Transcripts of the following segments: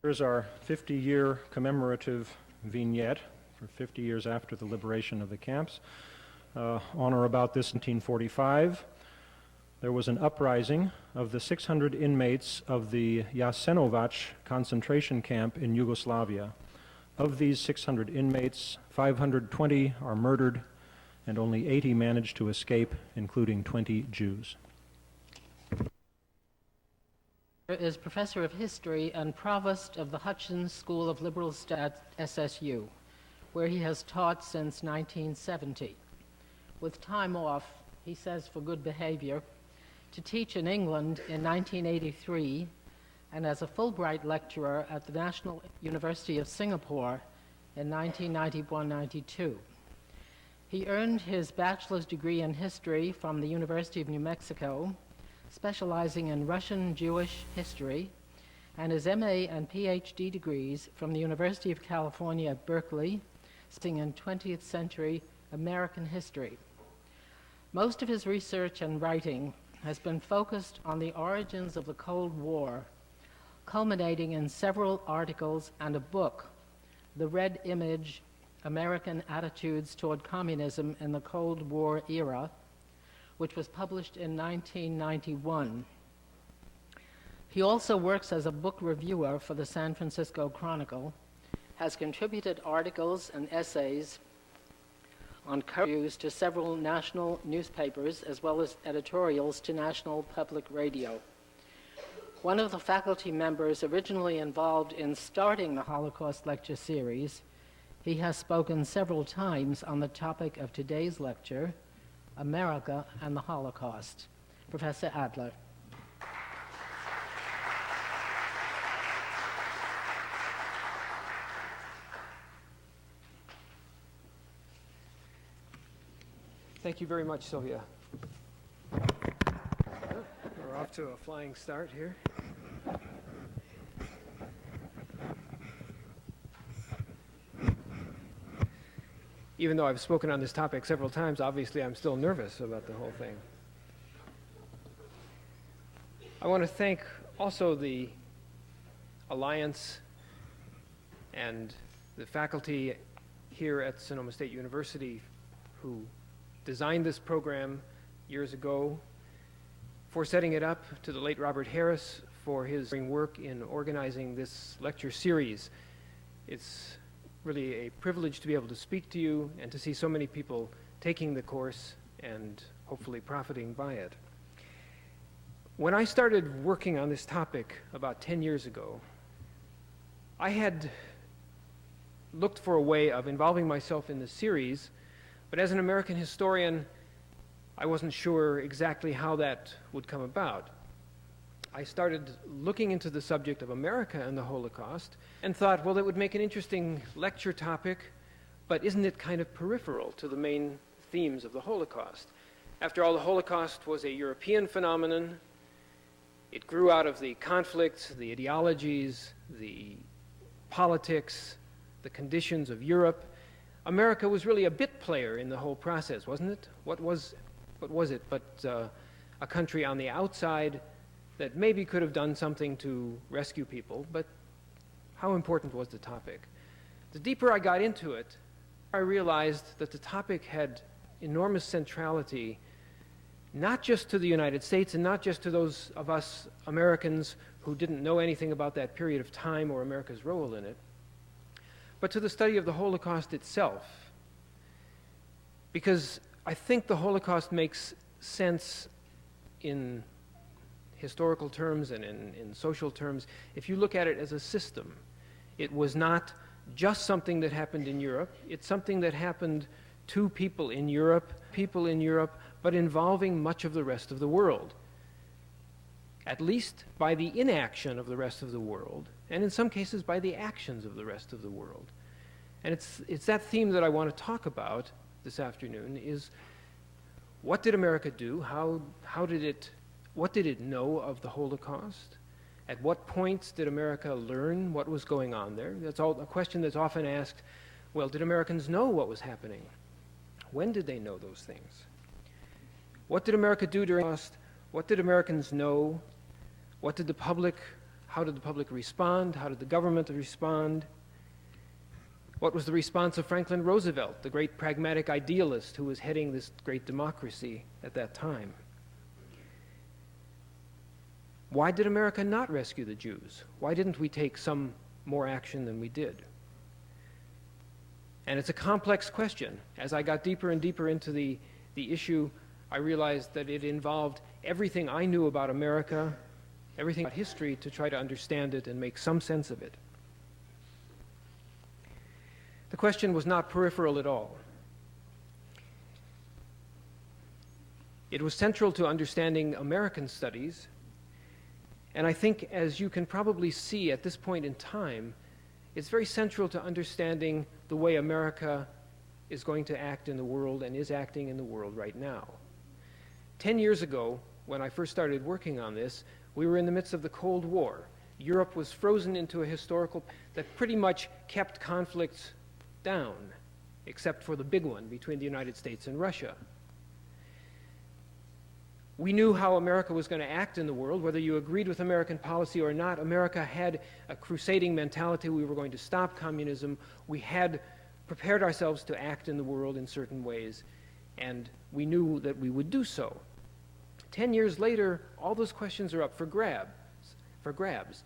Here's our 50-year commemorative vignette for 50 years after the liberation of the camps. On or about this 1945, there was an uprising of the 600 inmates of the Jasenovac concentration camp in Yugoslavia. Of these 600 inmates, 520 are murdered and only 80 managed to escape, including 20 Jews. Is professor of history and provost of the Hutchins School of Liberal Studies at SSU, where he has taught since 1970. With time off, he says for good behavior, to teach in England in 1983 and as a Fulbright lecturer at the National University of Singapore in 1991-92. He earned his bachelor's degree in history from the University of New Mexico, specializing in Russian Jewish history, and his MA and PhD degrees from the University of California at Berkeley, studying in 20th century American history. Most of his research and writing has been focused on the origins of the Cold War, culminating in several articles and a book, The Red Image: American Attitudes Toward Communism in the Cold War Era, which was published in 1991. He also works as a book reviewer for the San Francisco Chronicle, has contributed articles and essays on current issues to several national newspapers, as well as editorials to National Public Radio. One of the faculty members originally involved in starting the Holocaust lecture series, he has spoken several times on the topic of today's lecture, America and the Holocaust. Professor Adler. Thank you very much, Sylvia. We're off to a flying start here. Even though I've spoken on this topic several times, obviously I'm still nervous about the whole thing. I want to thank also the Alliance and the faculty here at Sonoma State University who designed this program years ago, for setting it up, to the late Robert Harris for his work in organizing this lecture series. It's really a privilege to be able to speak to you and to see so many people taking the course and hopefully profiting by it. When I started working on this topic about 10 years ago, I had looked for a way of involving myself in the series, but as an American historian, I wasn't sure exactly how that would come about. I started looking into the subject of America and the Holocaust and thought, well, it would make an interesting lecture topic, but isn't it kind of peripheral to the main themes of the Holocaust? After all, the Holocaust was a European phenomenon. It grew out of the conflicts, the ideologies, the politics, the conditions of Europe. America was really a bit player in the whole process, wasn't it? What was it but a country on the outside that maybe could have done something to rescue people, but how important was the topic? The deeper I got into it, I realized that the topic had enormous centrality, not just to the United States and not just to those of us Americans who didn't know anything about that period of time or America's role in it, but to the study of the Holocaust itself. Because I think the Holocaust makes sense in historical terms and in social terms if you look at it as a system. It was not just something that happened in Europe. It's something that happened to people in Europe, but involving much of the rest of the world, at least by the inaction of the rest of the world, and in some cases by the actions of the rest of the world. And it's that theme that I want to talk about this afternoon, is what did America do? What did it know of the Holocaust? At what points did America learn what was going on there? That's a question that's often asked. Well, did Americans know what was happening? When did they know those things? What did America do during the Holocaust? What did Americans know? What did the public, How did the public respond? How did the government respond? What was the response of Franklin Roosevelt, the great pragmatic idealist who was heading this great democracy at that time? Why did America not rescue the Jews? Why didn't we take some more action than we did? And it's a complex question. As I got deeper and deeper into the issue, I realized that it involved everything I knew about America, everything about history, to try to understand it and make some sense of it. The question was not peripheral at all. It was central to understanding American studies, and I think, as you can probably see at this point in time, it's very central to understanding the way America is going to act in the world and is acting in the world right now. 10 years ago, when I first started working on this, we were in the midst of the Cold War. Europe was frozen into a historical that pretty much kept conflicts down, except for the big one between the United States and Russia. We knew how America was going to act in the world. Whether you agreed with American policy or not, America had a crusading mentality. We were going to stop communism. We had prepared ourselves to act in the world in certain ways, and we knew that we would do so. 10 years later, all those questions are up for grabs.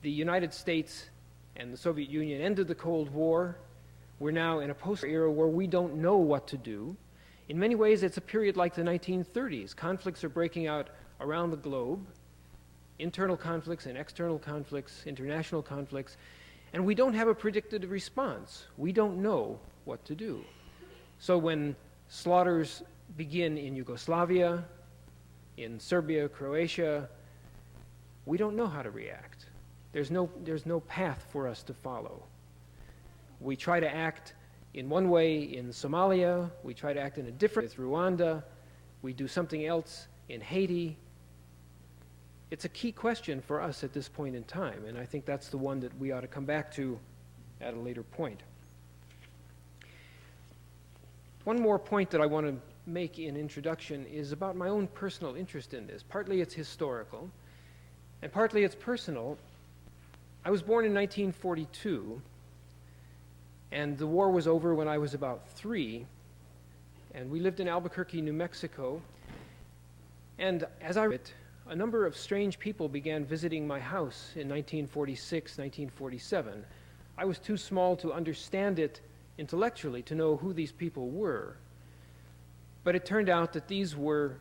The United States and the Soviet Union ended the Cold War. We're now in a post-era where we don't know what to do. In many ways, it's a period like the 1930s. Conflicts are breaking out around the globe, internal conflicts and external conflicts, international conflicts, and we don't have a predicted response. We don't know what to do. So when slaughters begin in Yugoslavia, in Serbia, Croatia, we don't know how to react. There's no path for us to follow. We try to act in one way in Somalia, we try to act in a different with Rwanda, we do something else in Haiti. It's a key question for us at this point in time, and I think that's the one that we ought to come back to at a later point. One more point that I want to make in introduction is about my own personal interest in this. Partly it's historical, and partly it's personal. I was born in 1942, and the war was over when I was about 3, and we lived in Albuquerque, New Mexico, and as I read it, a number of strange people began visiting my house in 1946, 1947. I was too small to understand it intellectually to know who these people were, but it turned out that these were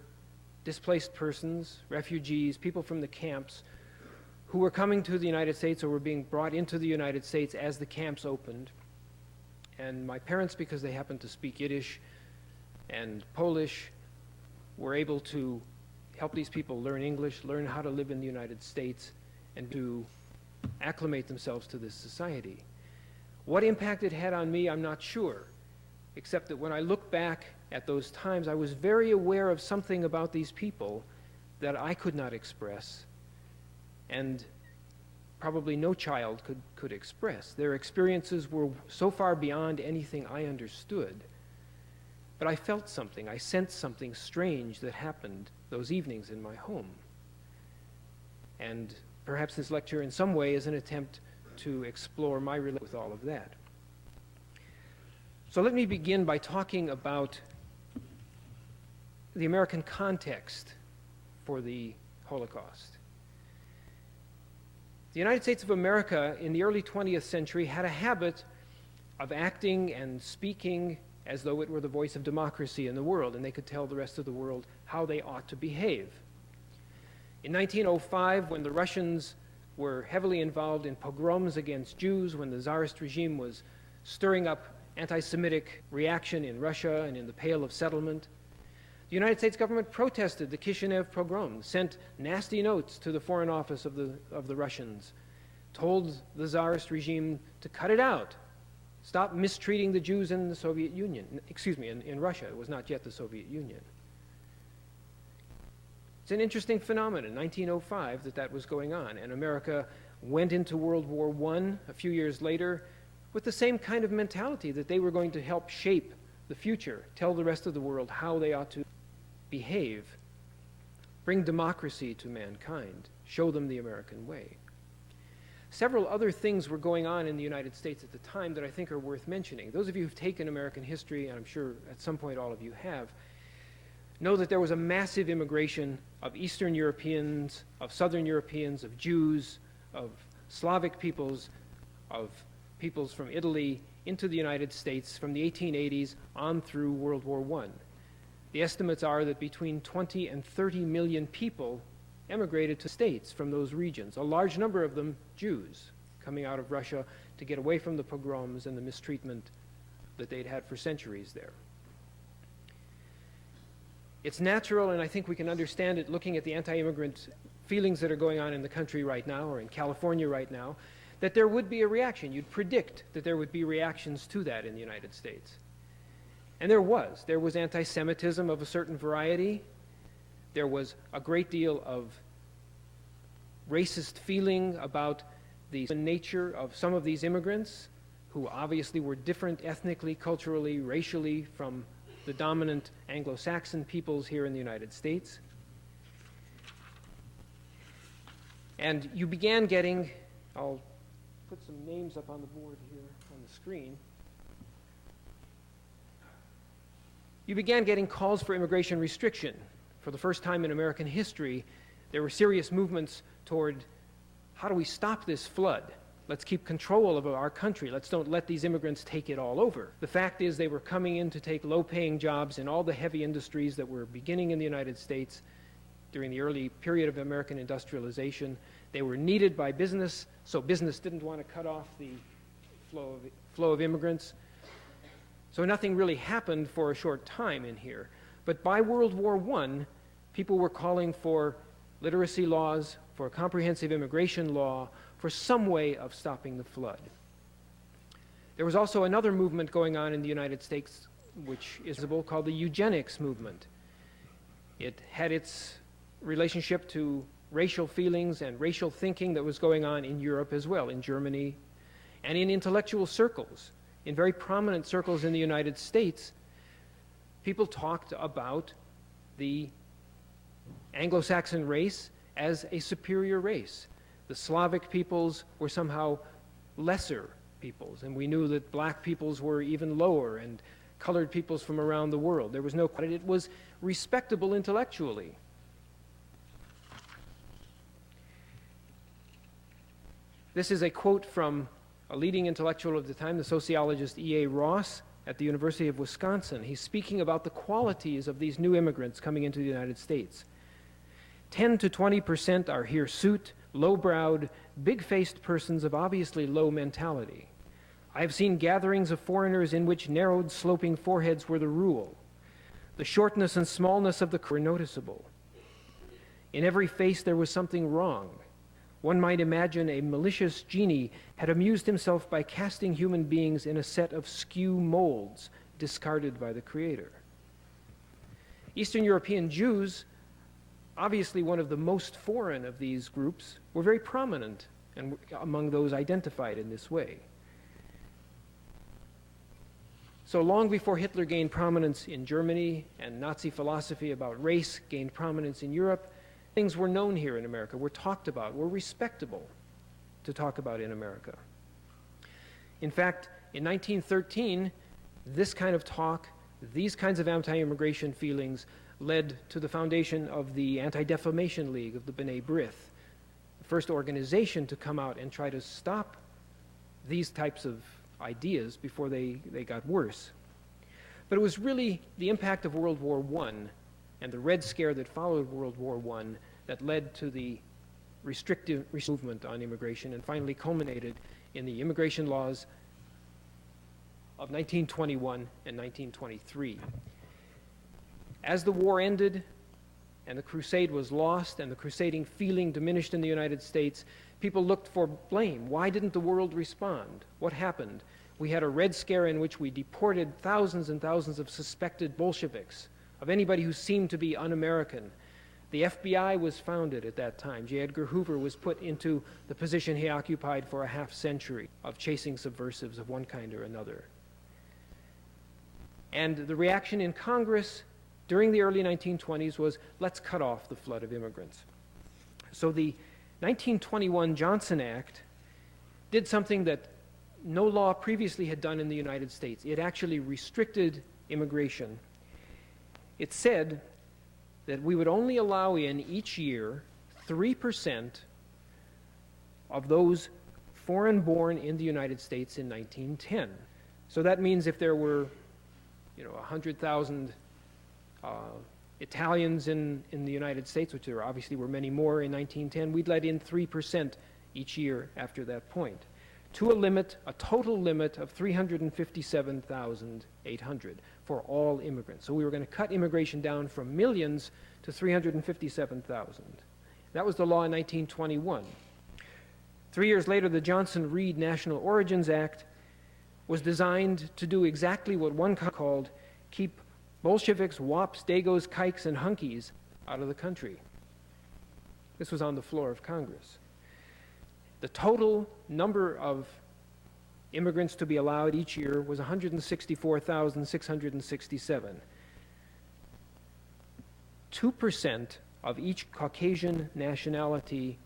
displaced persons, refugees, people from the camps who were coming to the United States or were being brought into the United States as the camps opened. And my parents, because they happened to speak Yiddish and Polish, were able to help these people learn English, learn how to live in the United States, and to acclimate themselves to this society. What impact it had on me, I'm not sure, except that when I look back at those times, I was very aware of something about these people that I could not express, and probably no child could express. Their experiences were so far beyond anything I understood. But I felt something, I sensed something strange that happened those evenings in my home. And perhaps this lecture in some way is an attempt to explore my relationship with all of that. So let me begin by talking about the American context for the Holocaust. The United States of America in the early 20th century had a habit of acting and speaking as though it were the voice of democracy in the world, and they could tell the rest of the world how they ought to behave. In 1905, when the Russians were heavily involved in pogroms against Jews, when the Tsarist regime was stirring up anti-Semitic reaction in Russia and in the Pale of Settlement, the United States government protested the Kishinev pogrom, sent nasty notes to the Foreign Office of the Russians, told the Tsarist regime to cut it out, stop mistreating the Jews in the Soviet Union, in Russia. It was not yet the Soviet Union. It's an interesting phenomenon, in 1905, that was going on, and America went into World War I a few years later with the same kind of mentality that they were going to help shape the future, tell the rest of the world how they ought to behave, bring democracy to mankind, show them the American way. several other things were going on in the United States at the time that I think are worth mentioning. Those of you who've taken American history, and I'm sure at some point all of you have, know that there was a massive immigration of Eastern Europeans, of Southern Europeans, of Jews, of Slavic peoples, of peoples from Italy into the United States from the 1880s on through World War I. The estimates are that between 20 and 30 million people emigrated to states from those regions, a large number of them Jews coming out of Russia to get away from the pogroms and the mistreatment that they'd had for centuries there. It's natural, and I think we can understand it looking at the anti-immigrant feelings that are going on in the country right now, or in California right now, that there would be a reaction. You'd predict that there would be reactions to that in the United States. And there was. There was anti-Semitism of a certain variety. There was a great deal of racist feeling about the nature of some of these immigrants, who obviously were different ethnically, culturally, racially from the dominant Anglo-Saxon peoples here in the United States. And you began getting, I'll put some names up on the board here on the screen. You began getting calls for immigration restriction. For the first time in American history, there were serious movements toward how do we stop this flood? Let's keep control of our country. Let's don't let these immigrants take it all over. The fact is they were coming in to take low-paying jobs in all the heavy industries that were beginning in the United States during the early period of American industrialization. They were needed by business, so business didn't want to cut off the flow of immigrants. So nothing really happened for a short time in here. But by World War I, people were calling for literacy laws, for a comprehensive immigration law, for some way of stopping the flood. There was also another movement going on in the United States, which is visible, called the eugenics movement. It had its relationship to racial feelings and racial thinking that was going on in Europe as well, in Germany, and in intellectual circles. In very prominent circles in the United States, people talked about the Anglo-Saxon race as a superior race. The Slavic peoples were somehow lesser peoples, and we knew that black peoples were even lower, and colored peoples from around the world. There was no question. It was respectable intellectually. This is a quote from a leading intellectual of the time, the sociologist E.A. Ross at the University of Wisconsin. He's speaking about the qualities of these new immigrants coming into the United States. 10 to 20% are hirsute, low-browed, big-faced persons of obviously low mentality. I have seen gatherings of foreigners in which narrowed, sloping foreheads were the rule. The shortness and smallness of the were noticeable. In every face there was something wrong. One might imagine a malicious genie had amused himself by casting human beings in a set of skew molds discarded by the Creator. Eastern European Jews, obviously one of the most foreign of these groups, were very prominent and among those identified in this way. So long before Hitler gained prominence in Germany and Nazi philosophy about race gained prominence in Europe, things were known here in America, were talked about, were respectable to talk about in America. In fact, in 1913, this kind of talk, these kinds of anti-immigration feelings led to the foundation of the Anti-Defamation League of the B'nai B'rith, the first organization to come out and try to stop these types of ideas before they got worse. But it was really the impact of World War I and the Red Scare that followed World War I that led to the restrictive movement on immigration and finally culminated in the immigration laws of 1921 and 1923. As the war ended and the crusade was lost and the crusading feeling diminished in the United States, people looked for blame. Why didn't the world respond? What happened? We had a Red Scare in which we deported thousands and thousands of suspected Bolsheviks, of anybody who seemed to be un-American. The FBI was founded at that time. J. Edgar Hoover was put into the position he occupied for a half century of chasing subversives of one kind or another. And the reaction in Congress during the early 1920s was, let's cut off the flood of immigrants. So the 1921 Johnson Act did something that no law previously had done in the United States. It actually restricted immigration. It said that we would only allow in each year 3% of those foreign-born in the United States in 1910. So that means if there were, 100,000 Italians in the United States, which there obviously were many more in 1910, we'd let in 3% each year after that point, to a total limit of 357,800 for all immigrants. So we were going to cut immigration down from millions to 357,000. That was the law in 1921. 3 years later, the Johnson-Reed National Origins Act was designed to do exactly what one called keep Bolsheviks, wops, dagos, kikes, and hunkies out of the country. This was on the floor of Congress. The total number of immigrants to be allowed each year was 164,667. 2% of each Caucasian nationality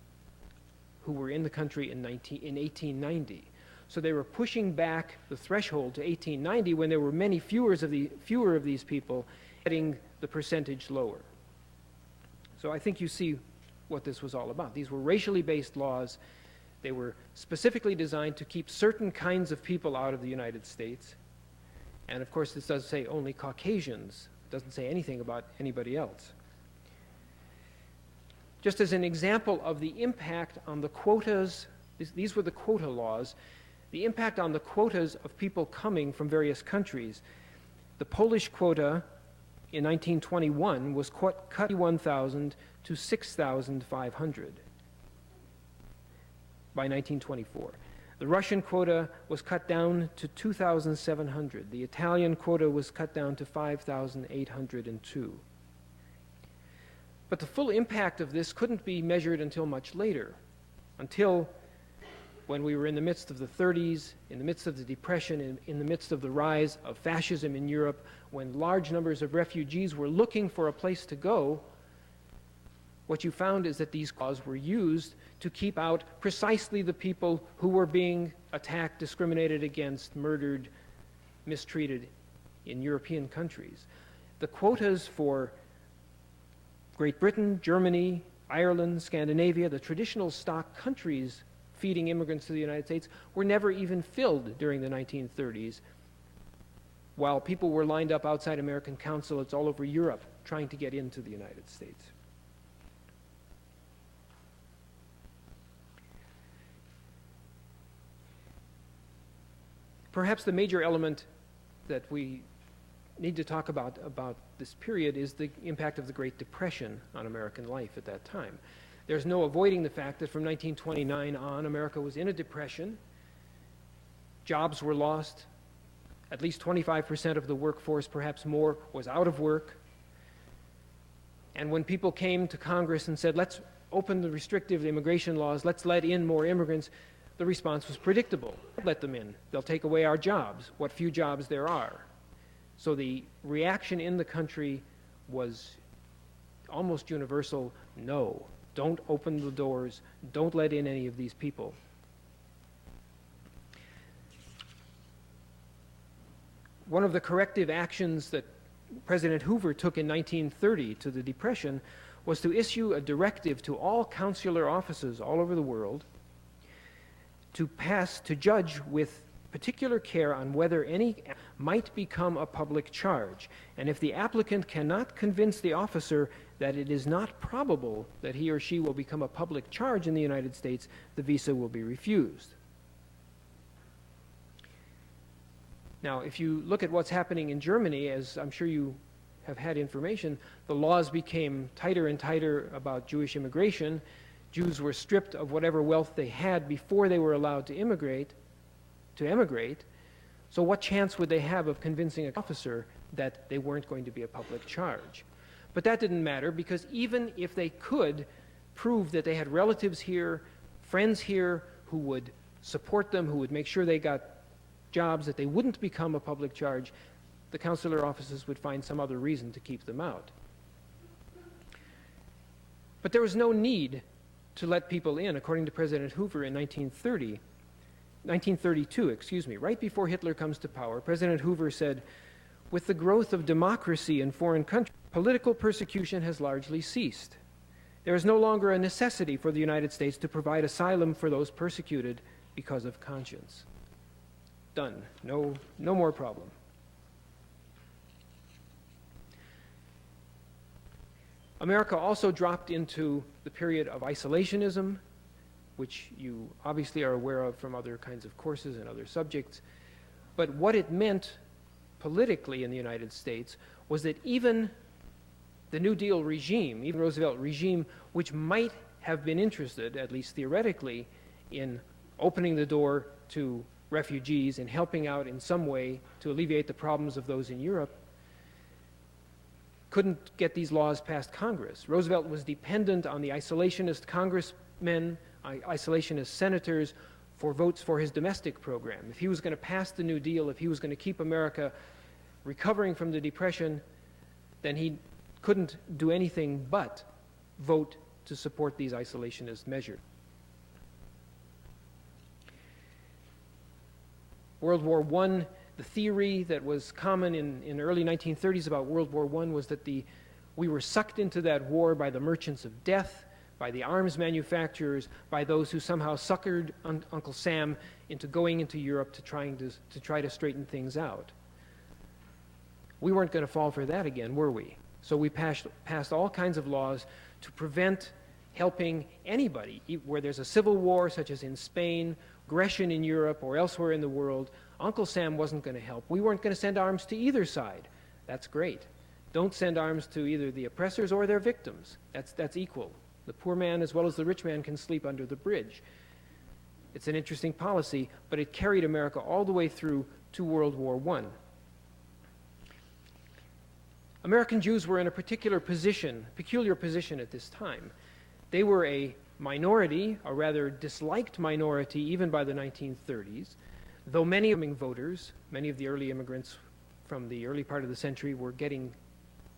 who were in the country in 1890. So they were pushing back the threshold to 1890 when there were many fewer of these people, getting the percentage lower. So I think you see what this was all about. These were racially based laws. They were specifically designed to keep certain kinds of people out of the United States. And of course, this does say only Caucasians. It doesn't say anything about anybody else. Just as an example of the impact on the quotas, these were the quota laws, the impact on the quotas of people coming from various countries. The Polish quota in 1921 was cut 1,000 to 6,500 by 1924. The Russian quota was cut down to 2,700. The Italian quota was cut down to 5,802. But the full impact of this couldn't be measured until much later, until when we were in the midst of the 30s, in the midst of the Depression, in the midst of the rise of fascism in Europe, when large numbers of refugees were looking for a place to go. What you found is that these laws were used to keep out precisely the people who were being attacked, discriminated against, murdered, mistreated in European countries. The quotas for Great Britain, Germany, Ireland, Scandinavia, the traditional stock countries feeding immigrants to the United States, were never even filled during the 1930s, while people were lined up outside American consulates all over Europe trying to get into the United States. Perhaps the major element that we need to talk about this period is the impact of the Great Depression on American life at that time. There's no avoiding the fact that from 1929 on, America was in a depression. Jobs were lost. At least 25% of the workforce, perhaps more, was out of work. And when people came to Congress and said, let's open the restrictive immigration laws, let's let in more immigrants, the response was predictable. Let them in. They'll take away our jobs, what few jobs there are. So the reaction in the country was almost universal: no, don't open the doors, don't let in any of these people. One of the corrective actions that President Hoover took in 1930 to the Depression was to issue a directive to all consular offices all over the world to judge with particular care on whether any might become a public charge. And if the applicant cannot convince the officer that it is not probable that he or she will become a public charge in the United States, the visa will be refused. Now, if you look at what's happening in Germany, as I'm sure you have had information, the laws became tighter and tighter about Jewish immigration. Jews were stripped of whatever wealth they had before they were allowed to emigrate. So what chance would they have of convincing an officer that they weren't going to be a public charge? But that didn't matter, because even if they could prove that they had relatives here, friends here who would support them, who would make sure they got jobs, that they wouldn't become a public charge, the consular offices would find some other reason to keep them out. But there was no need to let people in. According to President Hoover in 1930, 1932, right before Hitler comes to power, President Hoover said, "With the growth of democracy in foreign countries, political persecution has largely ceased. There is no longer a necessity for the United States to provide asylum for those persecuted because of conscience." Done. No more problem. America also dropped into the period of isolationism, which you obviously are aware of from other kinds of courses and other subjects. But what it meant politically in the United States was that even the New Deal regime, even Roosevelt regime, which might have been interested, at least theoretically, in opening the door to refugees and helping out in some way to alleviate the problems of those in Europe, couldn't get these laws past Congress. Roosevelt was dependent on the isolationist congressmen, isolationist senators, for votes for his domestic program. If he was going to pass the New Deal, if he was going to keep America recovering from the Depression, then he couldn't do anything but vote to support these isolationist measures. World War I, the theory that was common in the early 1930s about World War I was that we were sucked into that war by the merchants of death, by the arms manufacturers, by those who somehow suckered Uncle Sam into going into Europe to try to straighten things out. We weren't going to fall for that again, were we? So we passed all kinds of laws to prevent helping anybody, where there's a civil war, such as in Spain, aggression in Europe or elsewhere in the world. Uncle Sam wasn't going to help. We weren't going to send arms to either side. That's great. Don't send arms to either the oppressors or their victims. That's equal. The poor man as well as the rich man can sleep under the bridge. It's an interesting policy, but it carried America all the way through to World War I. American Jews were in a peculiar position at this time. They were a minority, a rather disliked minority even by the 1930s, though many voters, many of the early immigrants from the early part of the century were getting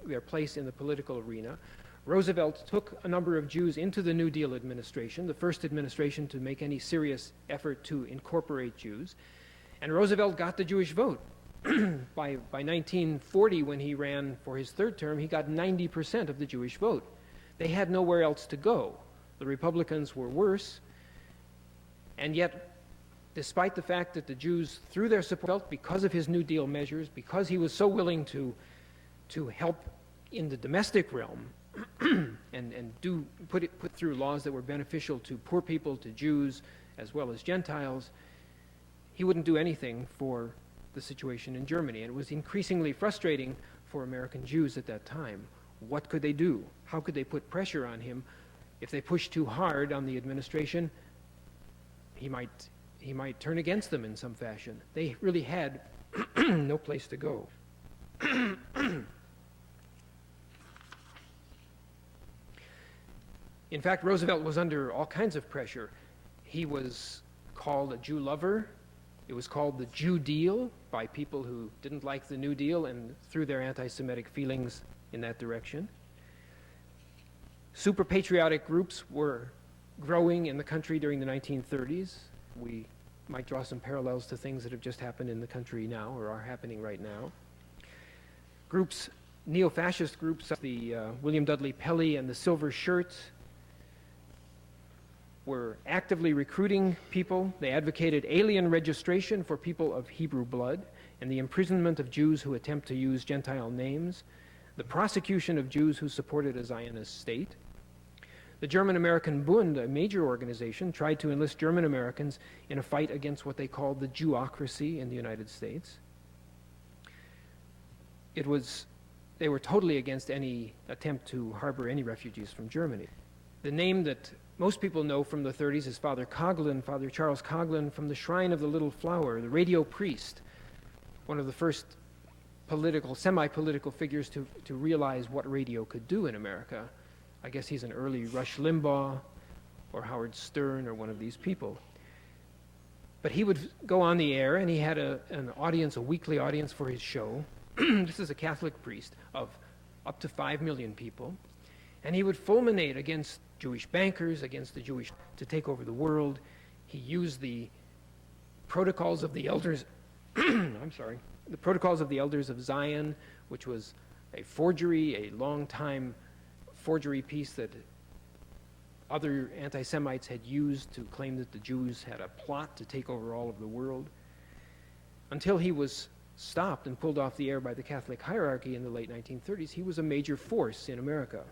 their place in the political arena. Roosevelt took a number of Jews into the New Deal administration, the first administration to make any serious effort to incorporate Jews, and Roosevelt got the Jewish vote. By 1940, when he ran for his third term, he got 90% of the Jewish vote. They had nowhere else to go. The Republicans were worse, and yet, despite the fact that the Jews, through their support, because of his New Deal measures, because he was so willing to help in the domestic realm, and put through laws that were beneficial to poor people, to Jews, as well as Gentiles, he wouldn't do anything for the situation in Germany. And it was increasingly frustrating for American Jews at that time. What could they do? How could they put pressure on him? If they pushed too hard on the administration, he might turn against them in some fashion. They really had no place to go. In fact, Roosevelt was under all kinds of pressure. He was called a Jew lover. It was called the Jew Deal by people who didn't like the New Deal and threw their anti-Semitic feelings in that direction. Super patriotic groups were growing in the country during the 1930s. We might draw some parallels to things that have just happened in the country now or are happening right now. Groups, neo-fascist groups, the William Dudley Pelley and the Silver Shirts, were actively recruiting people. They advocated alien registration for people of Hebrew blood and the imprisonment of Jews who attempt to use Gentile names, the prosecution of Jews who supported a Zionist state. The German-American Bund, a major organization, tried to enlist German Americans in a fight against what they called the Jewocracy in the United States. They were totally against any attempt to harbor any refugees from Germany. The name that most people know from the 30s is Father Coughlin, Father Charles Coughlin, from the Shrine of the Little Flower, the radio priest, one of the first semi-political figures to realize what radio could do in America. I guess he's an early Rush Limbaugh or Howard Stern or one of these people. But he would go on the air, and he had an audience, a weekly audience for his show. This is a Catholic priest of up to 5 million people. And he would fulminate against Jewish bankers, against the Jewish, to take over the world. He used the Protocols of the Elders, I'm sorry, the Protocols of the Elders of Zion, which was a forgery, a long-time forgery piece that other anti-Semites had used to claim that the Jews had a plot to take over all of the world, until he was stopped and pulled off the air by the Catholic hierarchy in the late 1930s. He was a major force in America.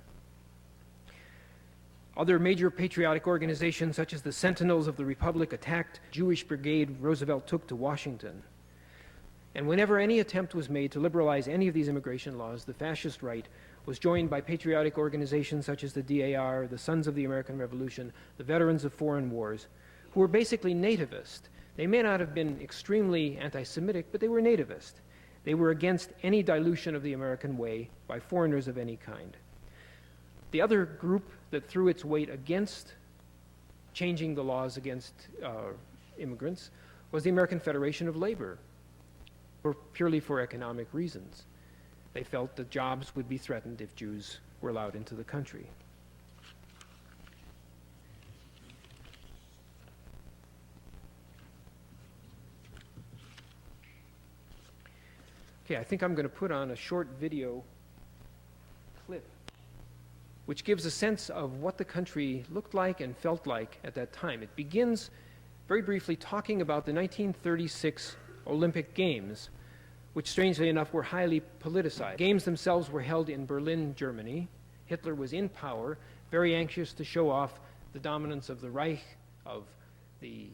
Other major patriotic organizations, such as the Sentinels of the Republic, attacked Jewish brigade Roosevelt took to Washington. And whenever any attempt was made to liberalize any of these immigration laws, the fascist right was joined by patriotic organizations such as the DAR, the Sons of the American Revolution, the Veterans of Foreign Wars, who were basically nativist. They may not have been extremely anti-Semitic, but they were nativist. They were against any dilution of the American way by foreigners of any kind. The other group that threw its weight against changing the laws against immigrants was the American Federation of Labor, purely for economic reasons. They felt that jobs would be threatened if Jews were allowed into the country. Okay, I think I'm going to put on a short video clip which gives a sense of what the country looked like and felt like at that time. It begins very briefly talking about the 1936 Olympic Games, which strangely enough were highly politicized. Games themselves were held in Berlin, Germany. Hitler was in power, very anxious to show off the dominance of the Reich, of the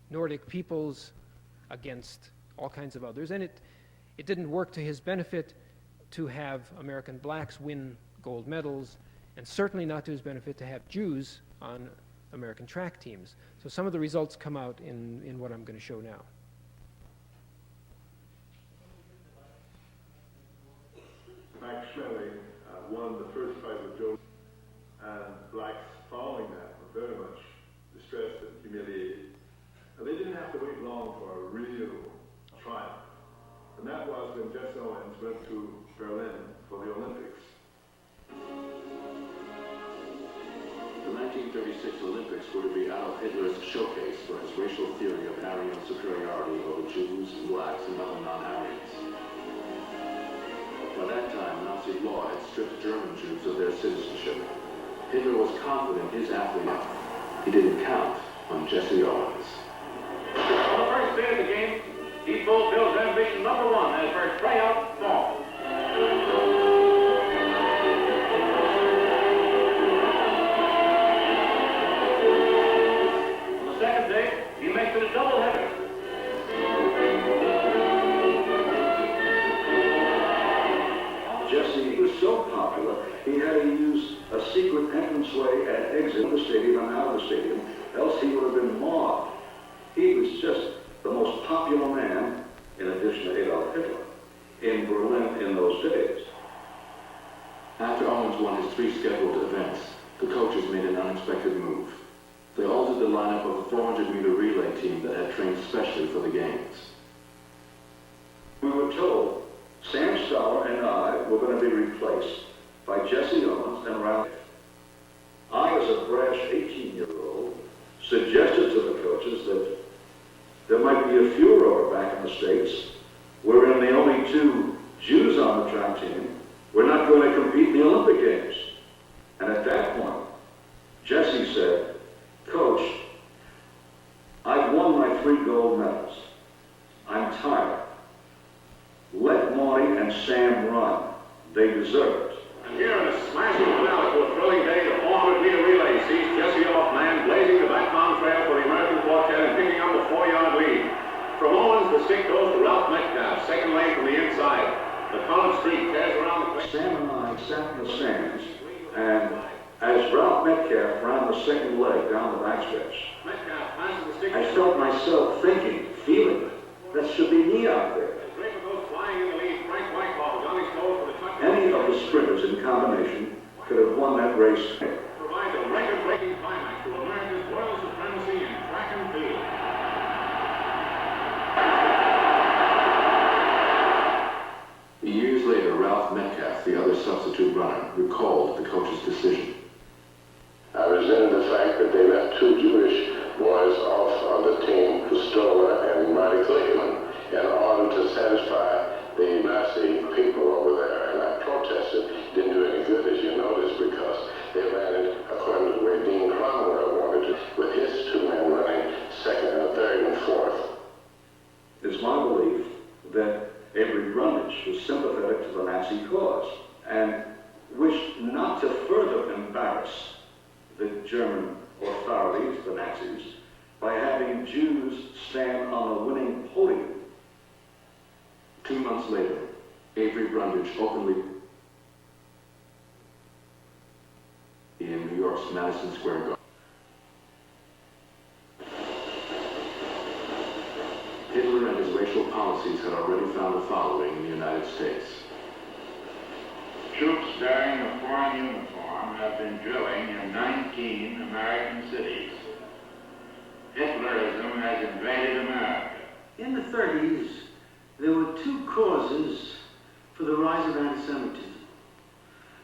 Nordic peoples against all kinds of others. And it didn't work to his benefit to have American blacks win gold medals, and certainly not to his benefit to have Jews on American track teams. So some of the results come out in what I'm going to show now. Max Schmeling won the first fight with Joe, and blacks following that were very much distressed and humiliated. And they didn't have to wait long for a real triumph. And that was when Jesse Owens went to Berlin for the Olympics. The 1936 Olympics were to be Adolf Hitler's showcase for his racial theory of Aryan superiority over Jews, blacks, and other non-Aryans. By that time, Nazi law had stripped German Jews of their citizenship. Hitler was confident his athlete. He didn't count on Jesse Owens. On the first day of the game, he fulfills ambition number one as first tryout ball. On the second day, he makes it a doubleheader. Jesse was so popular, he had to use a secret entranceway and exit of the stadium and out of the stadium, else he would have been mobbed. He was just the most popular man, in addition to Adolf Hitler, in Berlin in those days. After Owens won his 3 scheduled events, the coaches made an unexpected move. They altered the lineup of the 400-meter relay team that had trained specially for the games. We were told Sam Stoller and I were going to be replaced by Jesse Owens and Ralph. I, as a brash 18-year-old, suggested to the coaches that there might be a furor back in the States wherein the only 2 Jews on the track team were not going to compete in the Olympic Games. And at that point, Jesse said, "Coach, I've won my 3 gold medals. I'm tired. Let Marty and Sam run. They deserve it." And here in a smashing finale to a thrilling day, the 400-meter relay sees Jesse Owens blazing the backbound trail for the American quartet and picking up a 4-yard lead. From Owens, the stick goes to Ralph Metcalf, second lane from the inside. The column streak tears around the place. Sam and I sat in the stands, and as Ralph Metcalf ran the second leg down the backstretch, Metcalf passes the stick. I felt myself thinking, feeling, that should be me out there. Draper goes flying in the lead. Frank Whitehall is on his toes for the touchdown. Any of the sprinters in combination could have won that race. Provides a record-breaking climax to America's royal supremacy in track and field. Years later, Ralph Metcalf, the other substitute runner, recalled the coach's decision. I resented the fact that they left 2 Jewish boys off on the team, Stoller and Reich was sympathetic to the Nazi cause and wished not to further embarrass the German authorities, the Nazis, by having Jews stand on a winning podium. 2 months later, Avery Brundage openly in New York's Madison Square Garden. Hitler and his racial policies had already found a following in the United States. Troops bearing a foreign uniform have been drilling in 19 American cities. Hitlerism has invaded America. In the 30s, there were two causes for the rise of anti-Semitism.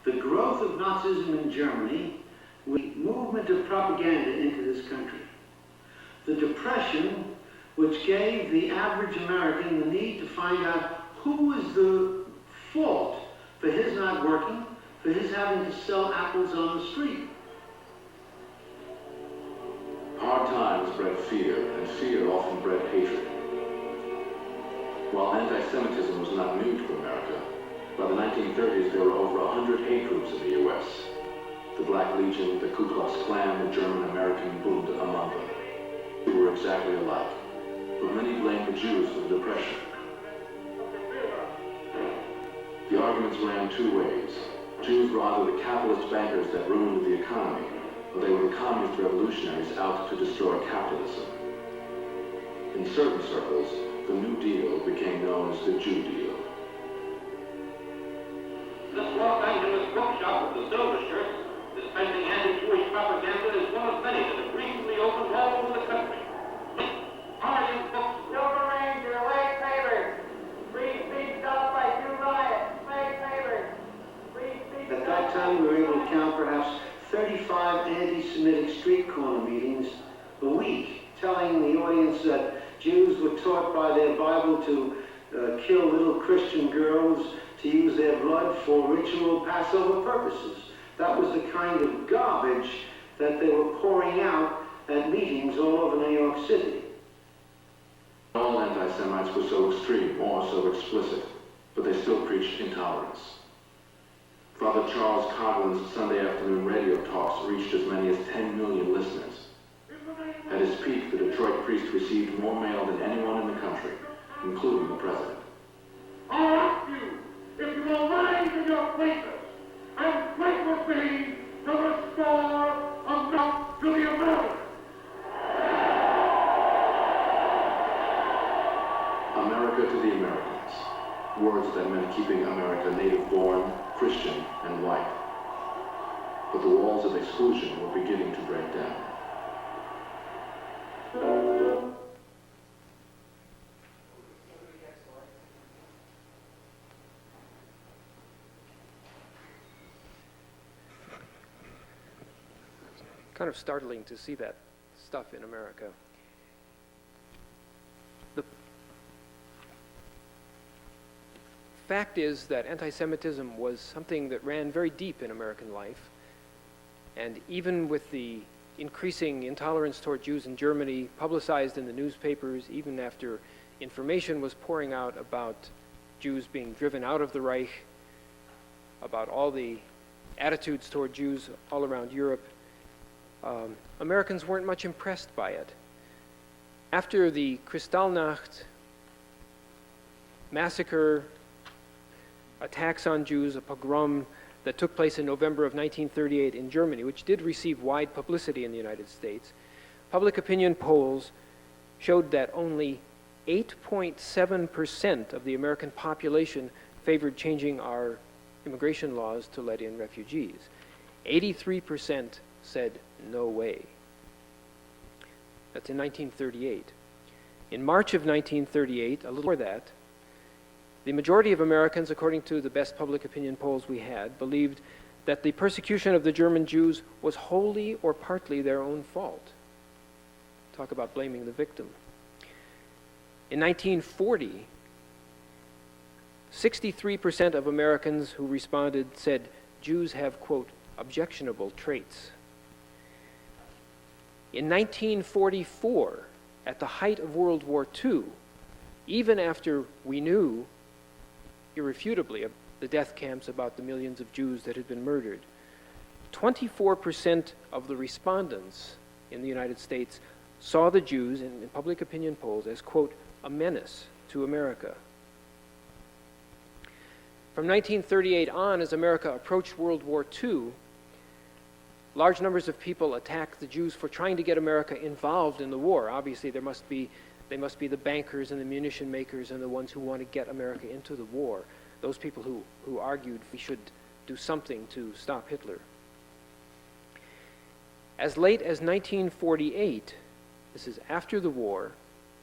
The growth of Nazism in Germany, with the movement of propaganda into this country. The Depression, which gave the average American the need to find out who was the fault for his not working, for his having to sell apples on the street. Hard times bred fear, and fear often bred hatred. While anti-Semitism was not new to America, by the 1930s there were over 100 hate groups in the U.S. The Black Legion, the Ku Klux Klan, the German-American Bund among them. They were exactly alike, but many blamed the Jews for the Depression. The arguments ran two ways. Jews were either the capitalist bankers that ruined the economy, or they were the communist revolutionaries out to destroy capitalism. In certain circles, the New Deal became known as the Jew Deal. This Los Angeles bookshop with the silver shirts, dispensing anti-Jewish propaganda, is one of many that have recently opened all over the country. Audience books. Silver Ranger, late papers. Free speech stopped by Jew riots. Late papers. Free speech. At that time, we were able to count perhaps 35 anti-Semitic street corner meetings a week, telling the audience that Jews were taught by their Bible to kill little Christian girls, to use their blood for ritual Passover purposes. That was the kind of garbage that they were pouring out at meetings all over New York City. All anti-Semites were so extreme or so explicit, but they still preached intolerance. Father Charles Coughlin's Sunday afternoon radio talks reached as many as 10 million listeners. At his peak, the Detroit priest received more mail than anyone in the country, including the president. I ask you, if you will rise in your places and fight with me to restore America to the Americans. America to the Americans. Words that meant keeping America native-born, Christian, and white. But the walls of exclusion were beginning to break down. Kind of startling to see that stuff in America. The fact is that anti-Semitism was something that ran very deep in American life, and even with the increasing intolerance toward Jews in Germany, publicized in the newspapers, even after information was pouring out about Jews being driven out of the Reich, about all the attitudes toward Jews all around Europe, Americans weren't much impressed by it. After the Kristallnacht massacre, attacks on Jews, a pogrom that took place in November of 1938 in Germany, which did receive wide publicity in the United States, public opinion polls showed that only 8.7% of the American population favored changing our immigration laws to let in refugees. 83% said no way. That's in 1938. In March of 1938, a little before that, the majority of Americans, according to the best public opinion polls we had, believed that the persecution of the German Jews was wholly or partly their own fault. Talk about blaming the victim. In 1940, 63% of Americans who responded said Jews have, quote, objectionable traits. In 1944, at the height of World War II, even after we knew irrefutably the death camps, about the millions of Jews that had been murdered. 24% of the respondents in the United States saw the Jews in public opinion polls as, quote, a menace to America. From 1938 on, as America approached World War II, large numbers of people attacked the Jews for trying to get America involved in the war. Obviously, they must be the bankers and the munition makers and the ones who want to get America into the war. Those people who argued we should do something to stop Hitler. As late as 1948, this is after the war,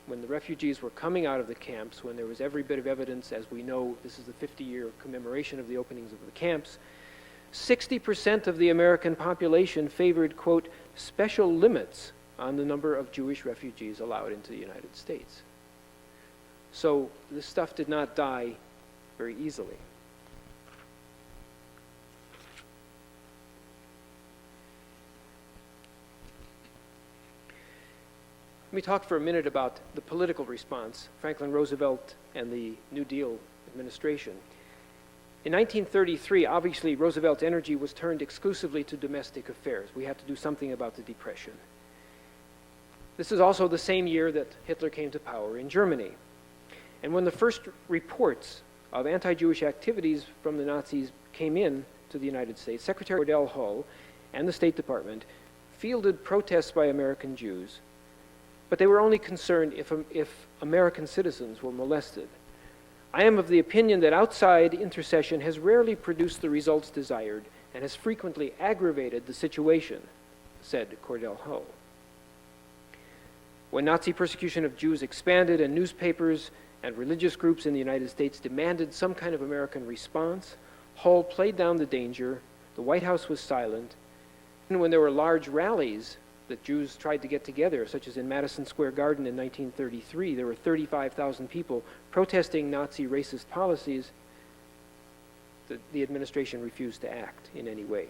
when the refugees were coming out of the camps, when there was every bit of evidence, as we know, this is the 50-year commemoration of the openings of the camps, 60% of the American population favored, quote, special limits on the number of Jewish refugees allowed into the United States. So this stuff did not die very easily. Let me talk for a minute about the political response, Franklin Roosevelt and the New Deal administration. In 1933, obviously, Roosevelt's energy was turned exclusively to domestic affairs. We had to do something about the Depression. This is also the same year that Hitler came to power in Germany. And when the first reports of anti-Jewish activities from the Nazis came in to the United States, Secretary Cordell Hull and the State Department fielded protests by American Jews, but they were only concerned if American citizens were molested. I am of the opinion that outside intercession has rarely produced the results desired and has frequently aggravated the situation, said Cordell Hull. When Nazi persecution of Jews expanded and newspapers and religious groups in the United States demanded some kind of American response, Hull played down the danger, the White House was silent, and when there were large rallies that Jews tried to get together, such as in Madison Square Garden in 1933, there were 35,000 people protesting Nazi racist policies. The administration refused to act in any way.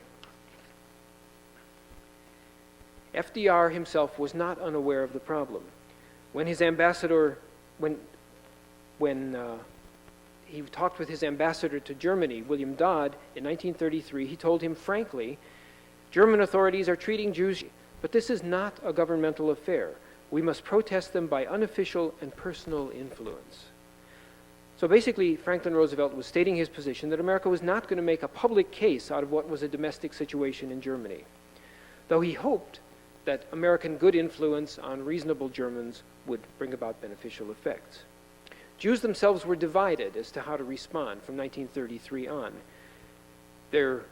FDR himself was not unaware of the problem. When his ambassador, when he talked with his ambassador to Germany, William Dodd, in 1933, he told him frankly, German authorities are treating Jews, but this is not a governmental affair. We must protest them by unofficial and personal influence. So basically, Franklin Roosevelt was stating his position that America was not going to make a public case out of what was a domestic situation in Germany, though he hoped that American good influence on reasonable Germans would bring about beneficial effects. Jews themselves were divided as to how to respond from 1933 on. There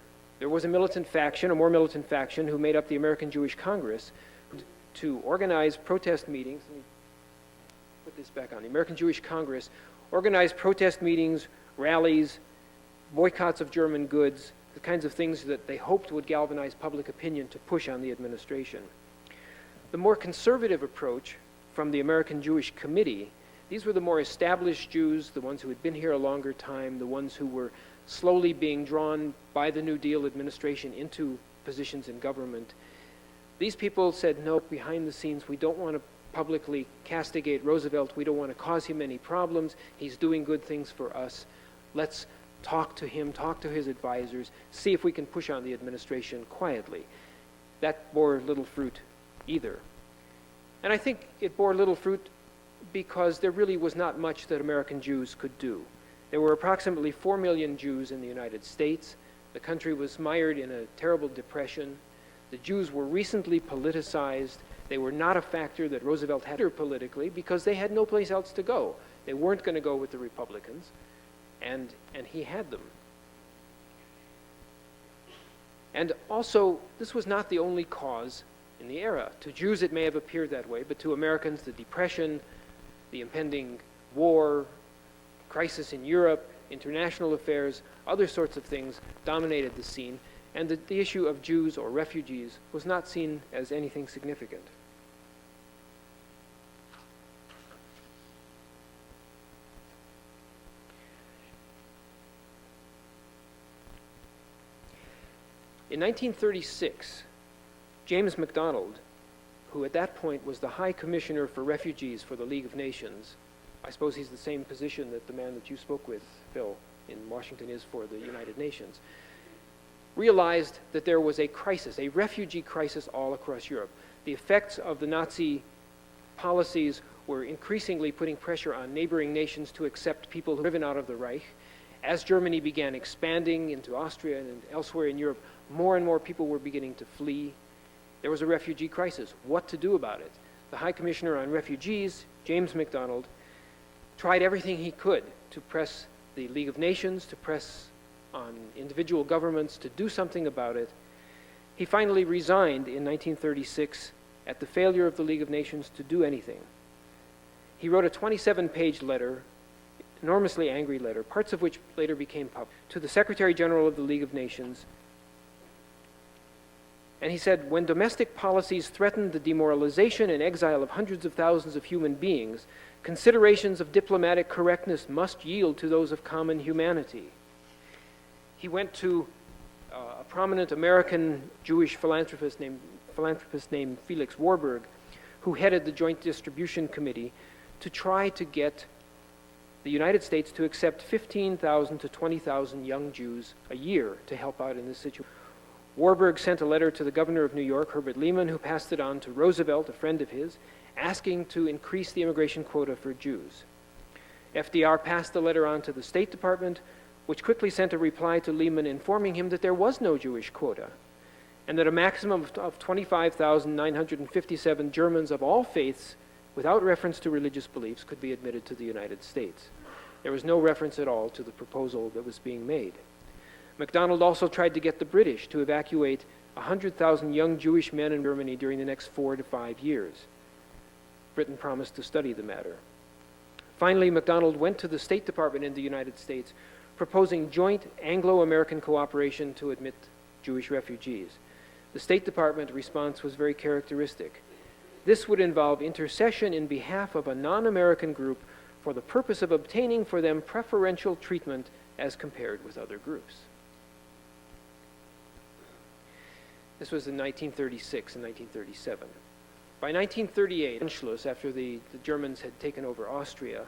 was a militant faction, a more militant faction, who made up the American Jewish Congress to organize protest meetings. Let me put this back on. The American Jewish Congress organized protest meetings, rallies, boycotts of German goods, the kinds of things that they hoped would galvanize public opinion to push on the administration. The more conservative approach from the American Jewish Committee, these were the more established Jews, the ones who had been here a longer time, the ones who were slowly being drawn by the New Deal administration into positions in government. These people said, no, behind the scenes, we don't want to publicly castigate Roosevelt. We don't want to cause him any problems. He's doing good things for us. Let's talk to him, talk to his advisors, see if we can push on the administration quietly. That bore little fruit either. And I think it bore little fruit because there really was not much that American Jews could do. There were approximately 4 million Jews in the United States. The country was mired in a terrible depression. The Jews were recently politicized. They were not a factor that Roosevelt had politically because they had no place else to go. They weren't going to go with the Republicans, and he had them. And also, this was not the only cause in the era. To Jews it may have appeared that way, but to Americans, the Depression, the impending war, crisis in Europe, international affairs, other sorts of things dominated the scene, and the issue of Jews or refugees was not seen as anything significant. In 1936, James MacDonald, who at that point was the High Commissioner for Refugees for the League of Nations, I suppose he's the same position that the man that you spoke with, Phil, in Washington is for the United Nations, realized that there was a crisis, a refugee crisis all across Europe. The effects of the Nazi policies were increasingly putting pressure on neighboring nations to accept people driven out of the Reich. As Germany began expanding into Austria and elsewhere in Europe, more and more people were beginning to flee. There was a refugee crisis. What to do about it? The High Commissioner on Refugees, James MacDonald, tried everything he could to press the League of Nations, to press on individual governments to do something about it. He finally resigned in 1936 at the failure of the League of Nations to do anything. He wrote a 27-page letter, enormously angry letter, parts of which later became public, to the Secretary General of the League of Nations. And he said, when domestic policies threaten the demoralization and exile of hundreds of thousands of human beings, considerations of diplomatic correctness must yield to those of common humanity. He went to a prominent American Jewish philanthropist named Felix Warburg, who headed the Joint Distribution Committee, to try to get the United States to accept 15,000 to 20,000 young Jews a year to help out in this situation. Warburg sent a letter to the governor of New York, Herbert Lehman, who passed it on to Roosevelt, a friend of his, asking to increase the immigration quota for Jews. FDR passed the letter on to the State Department, which quickly sent a reply to Lehman informing him that there was no Jewish quota, and that a maximum of 25,957 Germans of all faiths, without reference to religious beliefs, could be admitted to the United States. There was no reference at all to the proposal that was being made. MacDonald also tried to get the British to evacuate 100,000 young Jewish men in Germany during the next 4 to 5 years. Britain promised to study the matter. Finally, MacDonald went to the State Department in the United States proposing joint Anglo-American cooperation to admit Jewish refugees. The State Department response was very characteristic. This would involve intercession in behalf of a non-American group for the purpose of obtaining for them preferential treatment as compared with other groups. This was in 1936 and 1937. By 1938, Anschluss, after the Germans had taken over Austria,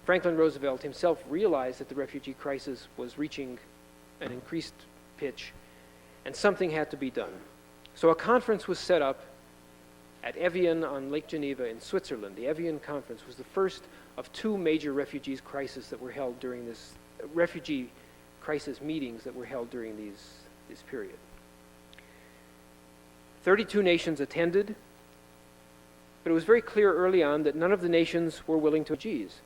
Franklin Roosevelt himself realized that the refugee crisis was reaching an increased pitch, and something had to be done. So a conference was set up at Evian on Lake Geneva in Switzerland. The Evian Conference was the first of 2 major refugee crises that were held during this, refugee crisis meetings that were held during this period. 32 nations attended, but it was very clear early on that none of the nations were willing to refugees.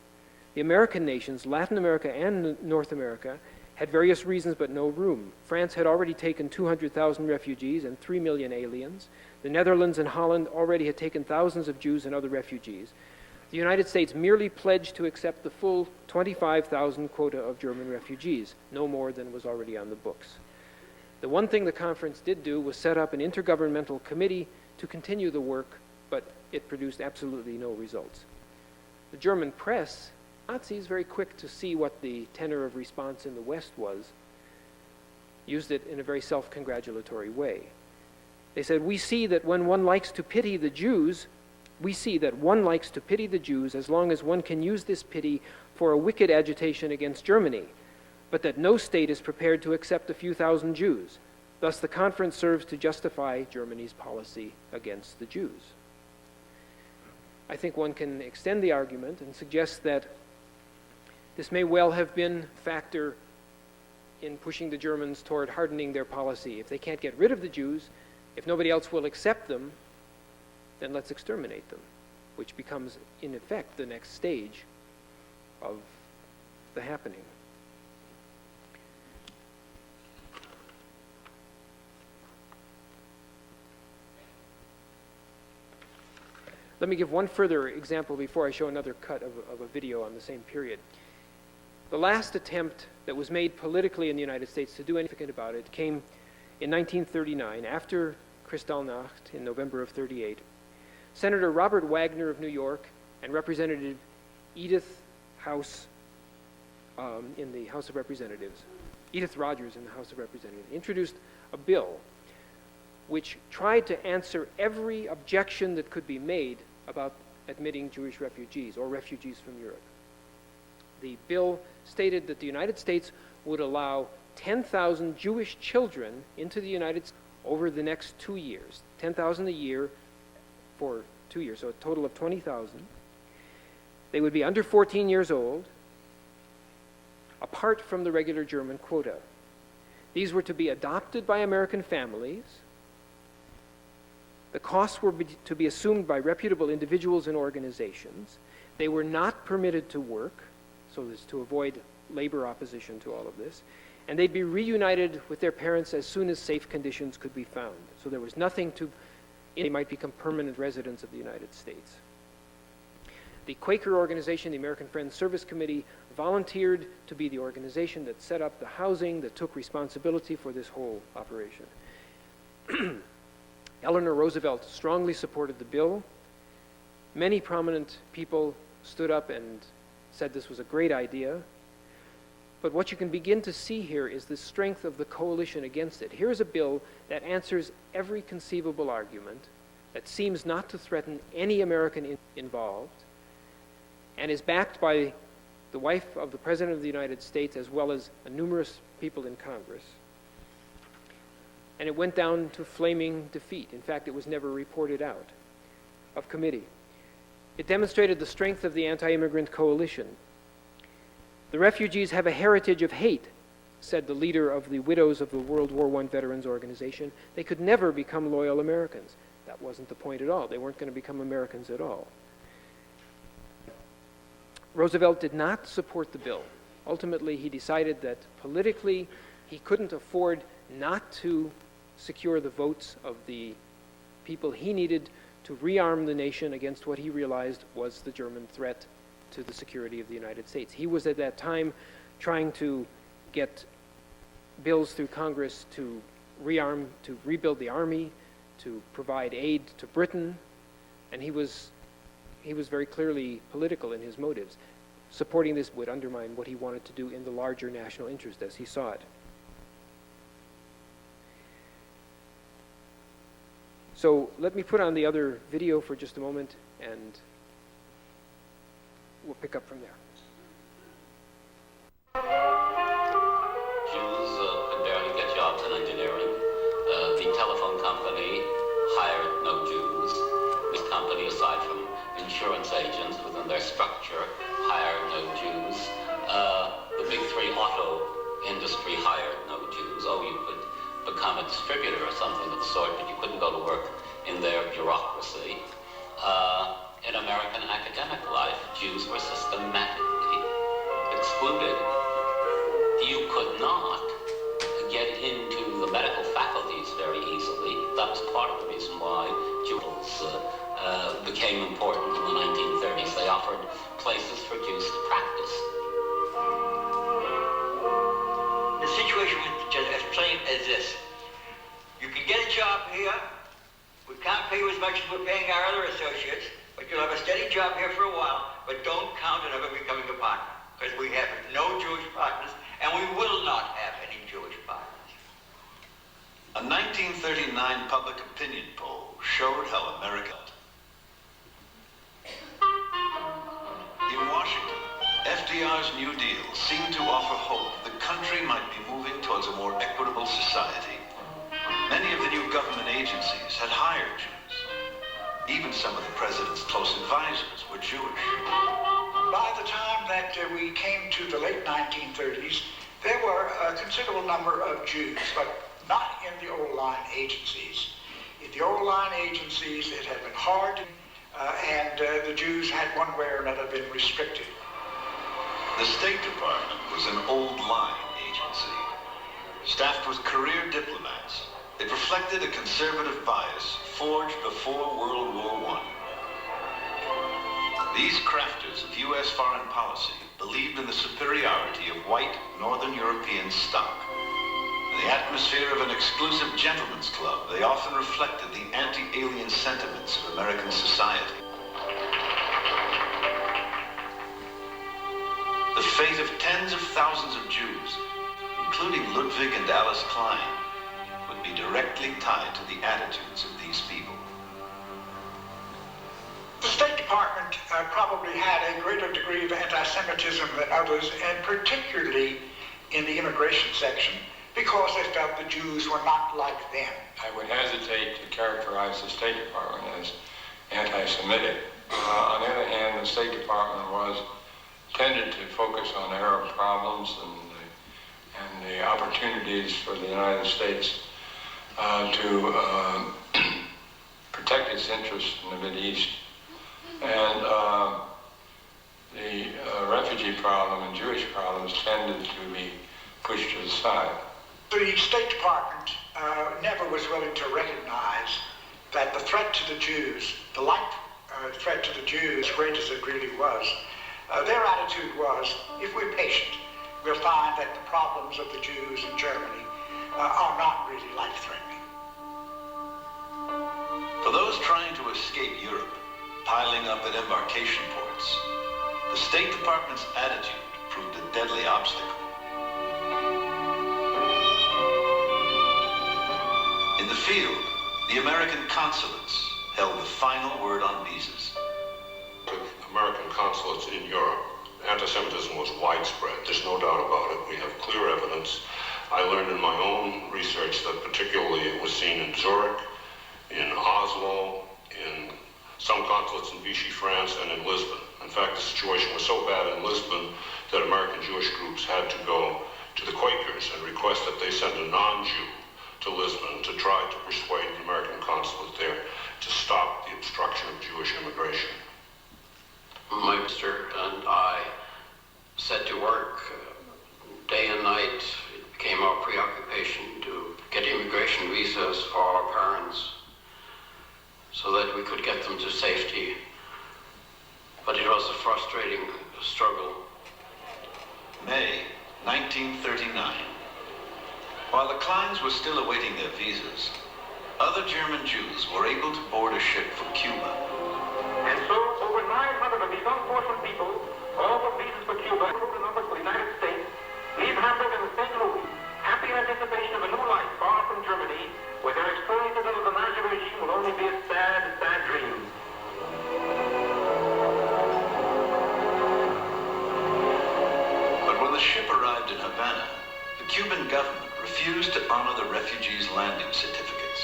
The American nations, Latin America and North America, had various reasons but no room. France had already taken 200,000 refugees and 3 million aliens. The Netherlands and Holland already had taken thousands of Jews and other refugees. The United States merely pledged to accept the full 25,000 quota of German refugees, no more than was already on the books. The one thing the conference did do was set up an intergovernmental committee to continue the work, but it produced absolutely no results. The German press, Nazis, very quick to see what the tenor of response in the West was, used it in a very self-congratulatory way. They said, we see that when one likes to pity the Jews, as long as one can use this pity for a wicked agitation against Germany, but that no state is prepared to accept a few thousand Jews. Thus, the conference serves to justify Germany's policy against the Jews. I think one can extend the argument and suggest that this may well have been a factor in pushing the Germans toward hardening their policy. If they can't get rid of the Jews, if nobody else will accept them, then let's exterminate them, which becomes, in effect, the next stage of the happening. Let me give one further example before I show another cut of a video on the same period. The last attempt that was made politically in the United States to do anything about it came in 1939, after Kristallnacht in November of 38. Senator Robert Wagner of New York and Representative Edith House in the House of Representatives, Edith Rogers in the House of Representatives, introduced a bill which tried to answer every objection that could be made about admitting Jewish refugees or refugees from Europe. The bill stated that the United States would allow 10,000 Jewish children into the United States over the next 2 years, 10,000 a year for 2 years, so a total of 20,000. They would be under 14 years old, apart from the regular German quota. These were to be adopted by American families. The costs were to be assumed by reputable individuals and organizations. They were not permitted to work, so as to avoid labor opposition to all of this. And they'd be reunited with their parents as soon as safe conditions could be found. So there was nothing to, they might become permanent residents of the United States. The Quaker organization, the American Friends Service Committee, volunteered to be the organization that set up the housing, that took responsibility for this whole operation. Eleanor Roosevelt strongly supported the bill. Many prominent people stood up and said this was a great idea. But what you can begin to see here is the strength of the coalition against it. Here's a bill that answers every conceivable argument, that seems not to threaten any American involved, and is backed by the wife of the President of the United States as well as numerous people in Congress. And it went down to flaming defeat. In fact, it was never reported out of committee. It demonstrated the strength of the anti-immigrant coalition. The refugees have a heritage of hate, said the leader of the Widows of the World War I Veterans Organization. They could never become loyal Americans. That wasn't the point at all. They weren't going to become Americans at all. Roosevelt did not support the bill. Ultimately, he decided that politically he couldn't afford not to secure the votes of the people he needed to rearm the nation against what he realized was the German threat to the security of the United States. He was at that time trying to get bills through Congress to rearm, to rebuild the army, to provide aid to Britain, and he was very clearly political in his motives. Supporting this would undermine what he wanted to do in the larger national interest as he saw it. So let me put on the other video for just a moment, and we'll pick up from there. Jews could barely get jobs in engineering. The telephone company hired no Jews. This company, aside from insurance agents within their structure, hired no Jews. The big three auto industry hired no Jews. Oh, you could become a distributor or something of the sort, but you couldn't go to work in their bureaucracy. In American academic life, Jews were systematically excluded. You could not get into the medical faculties very easily. That was part of the reason why Jews became important in the 1930s. They offered places for Jews to practice. The situation was just as plain as this. You can get a job here. We can't pay you as much as we're paying our other associates, but you'll have a steady job here for a while, but don't count on ever becoming a partner, because we have no Jewish partners, and we will not have any Jewish partners. A 1939 public opinion poll showed how America. In Washington, FDR's New Deal seemed to offer hope the country might be moving towards a more equitable society. Many of the new government agencies had hired Jews. Even some of the president's close advisors were Jewish. By the time that we came to the late 1930s, there were a considerable number of Jews, but not in the old line agencies. In the old line agencies, it had been hard, and the Jews had one way or another been restricted. The State Department was an old line agency, staffed with career diplomats. It reflected a conservative bias forged before World War I. These crafters of U.S. foreign policy believed in the superiority of white Northern European stock. In the atmosphere of an exclusive gentleman's club, they often reflected the anti-alien sentiments of American society. The fate of tens of thousands of Jews, including Ludwig and Alice Klein, would be directly tied to the attitudes of these people. The State Department probably probably had a greater degree of anti-Semitism than others, and particularly in the immigration section, because they felt the Jews were not like them. I would hesitate to characterize the State Department as anti-Semitic. On the other hand, the State Department tended to focus on Arab problems and the opportunities for the United States to protect its interests in the Mideast. And the refugee problem and Jewish problems tended to be pushed to the side. The State Department never was willing to recognize that the threat to the Jews, the light threat to the Jews, great as it really was, their attitude was, if we're patient, we'll find that the problems of the Jews in Germany are not really life-threatening. For those trying to escape Europe, piling up at embarkation ports, the State Department's attitude proved a deadly obstacle. In the field, the American consulates held the final word on visas. American consulates in Europe, anti-Semitism was widespread. There's no doubt about it. We have clear evidence. I learned in my own research that particularly it was seen in Zurich, in Oslo, in some consulates in Vichy, France, and in Lisbon. In fact, the situation was so bad in Lisbon that American Jewish groups had to go to the Quakers and request that they send a non-Jew to Lisbon to try to persuade the American consulate there to stop the obstruction of Jewish immigration. My sister and I set to work day and night. It became our preoccupation to get immigration visas for our parents so that we could get them to safety. But it was a frustrating struggle. May 1939. While the Kleins were still awaiting their visas, other German Jews were able to board a ship for Cuba. And so, over 900 of these unfortunate people, all with visas for Cuba, and the numbers for the United States, leave Hamburg and St. Louis, happy in anticipation of a new life far from Germany, where their experiences under the Nazi regime will only be a sad, sad dream. But when the ship arrived in Havana, the Cuban government refused to honor the refugees' landing certificates.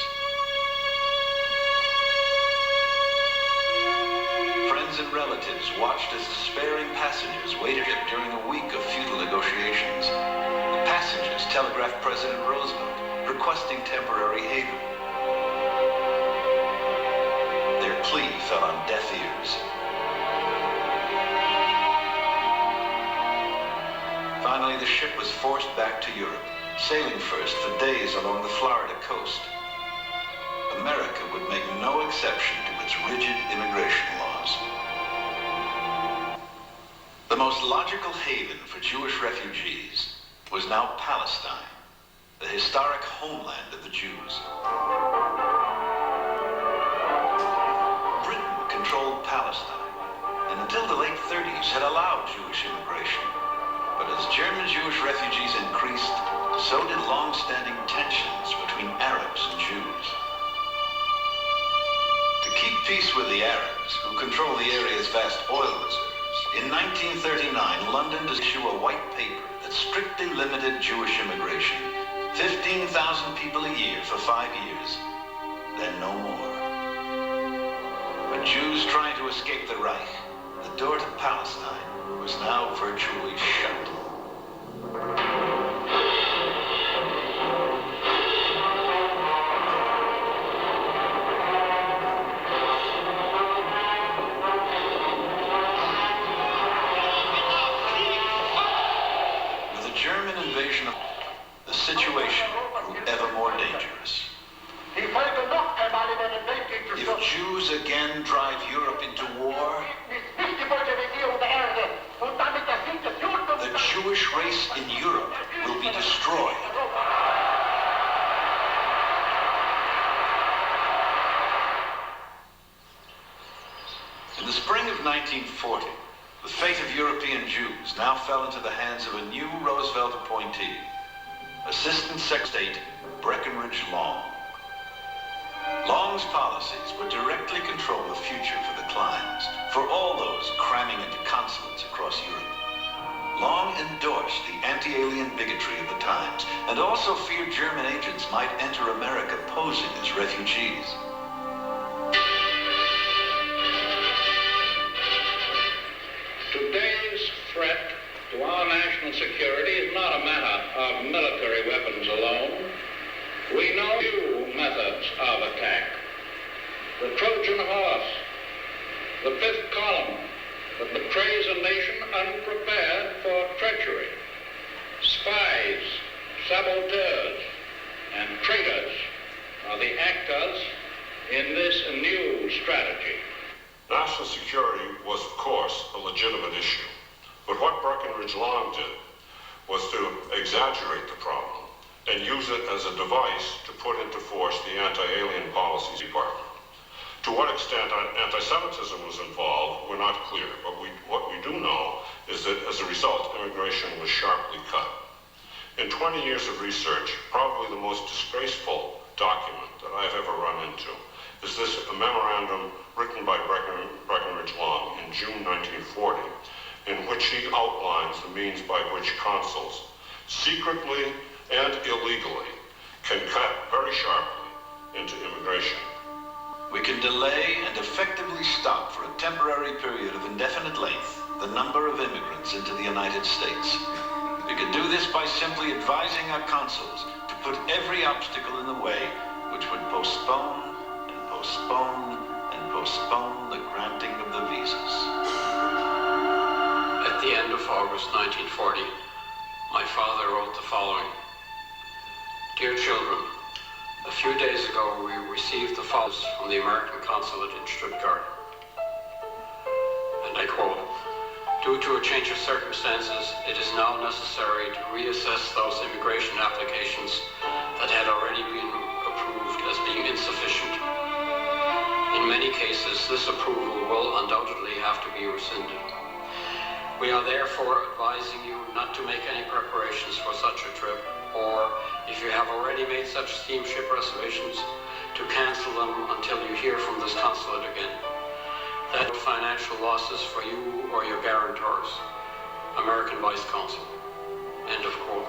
Friends and relatives watched as despairing passengers waited during a week of futile negotiations. The passengers telegraphed President Roosevelt, requesting temporary haven. Their plea fell on deaf ears. Finally, the ship was forced back to Europe, sailing first for days along the Florida coast. America would make no exception to its rigid immigration laws. The most logical haven for Jewish refugees was now Palestine, the historic homeland of the Jews. Britain controlled Palestine, and until the late 30s had allowed Jewish immigration. But as German Jewish refugees increased, so did long-standing tensions between Arabs and Jews. To keep peace with the Arabs, who control the area's vast oil reserves, in 1939, London issued a white paper that strictly limited Jewish immigration. 15,000 people a year for 5 years, then no more. For Jews trying to escape the Reich, the door to Palestine was now virtually shut. With the German invasion of the situation grew ever more dangerous. If Jews again drive Europe into war, the Jewish race in Europe will be destroyed. In the spring of 1940, the fate of European Jews now fell into the hands of a new Roosevelt appointee, Assistant Secretary Breckinridge Long. Long's policies would directly control the future for the Kleins, for all those scholars cramming into consulates across Europe. Long endorsed the anti-alien bigotry of the times, and also feared German agents might enter America posing as refugees. Today's threat to our national security is not a matter of military weapons alone. We know new methods of attack. The Trojan horse, the fifth column that betrays a nation unprepared for treachery. Spies, saboteurs, and traitors are the actors in this new strategy. National security was, of course, a legitimate issue. But what Breckinridge Long did was to exaggerate the problem and use it as a device to put into force the anti-alien policies department. To what extent anti-Semitism was involved, we're not clear, but what we do know is that as a result, immigration was sharply cut. In 20 years of research, probably the most disgraceful document that I've ever run into is this a memorandum written by Breckinridge Long in June 1940, in which he outlines the means by which consuls secretly and illegally can cut very sharply into immigration. We can delay and effectively stop for a temporary period of indefinite length the number of immigrants into the United States. We can do this by simply advising our consuls to put every obstacle in the way which would postpone and postpone and postpone the granting of the visas. At the end of August 1940, my father wrote the following. Dear children, a few days ago we received the following from the American consulate in Stuttgart. And I quote, due to a change of circumstances, it is now necessary to reassess those immigration applications that had already been approved as being insufficient. In many cases, this approval will undoubtedly have to be rescinded. We are therefore advising you not to make any preparations for such a trip, or if you have already made such steamship reservations, to cancel them until you hear from this consulate again. That financial losses for you or your guarantors. American Vice Consul. End of quote.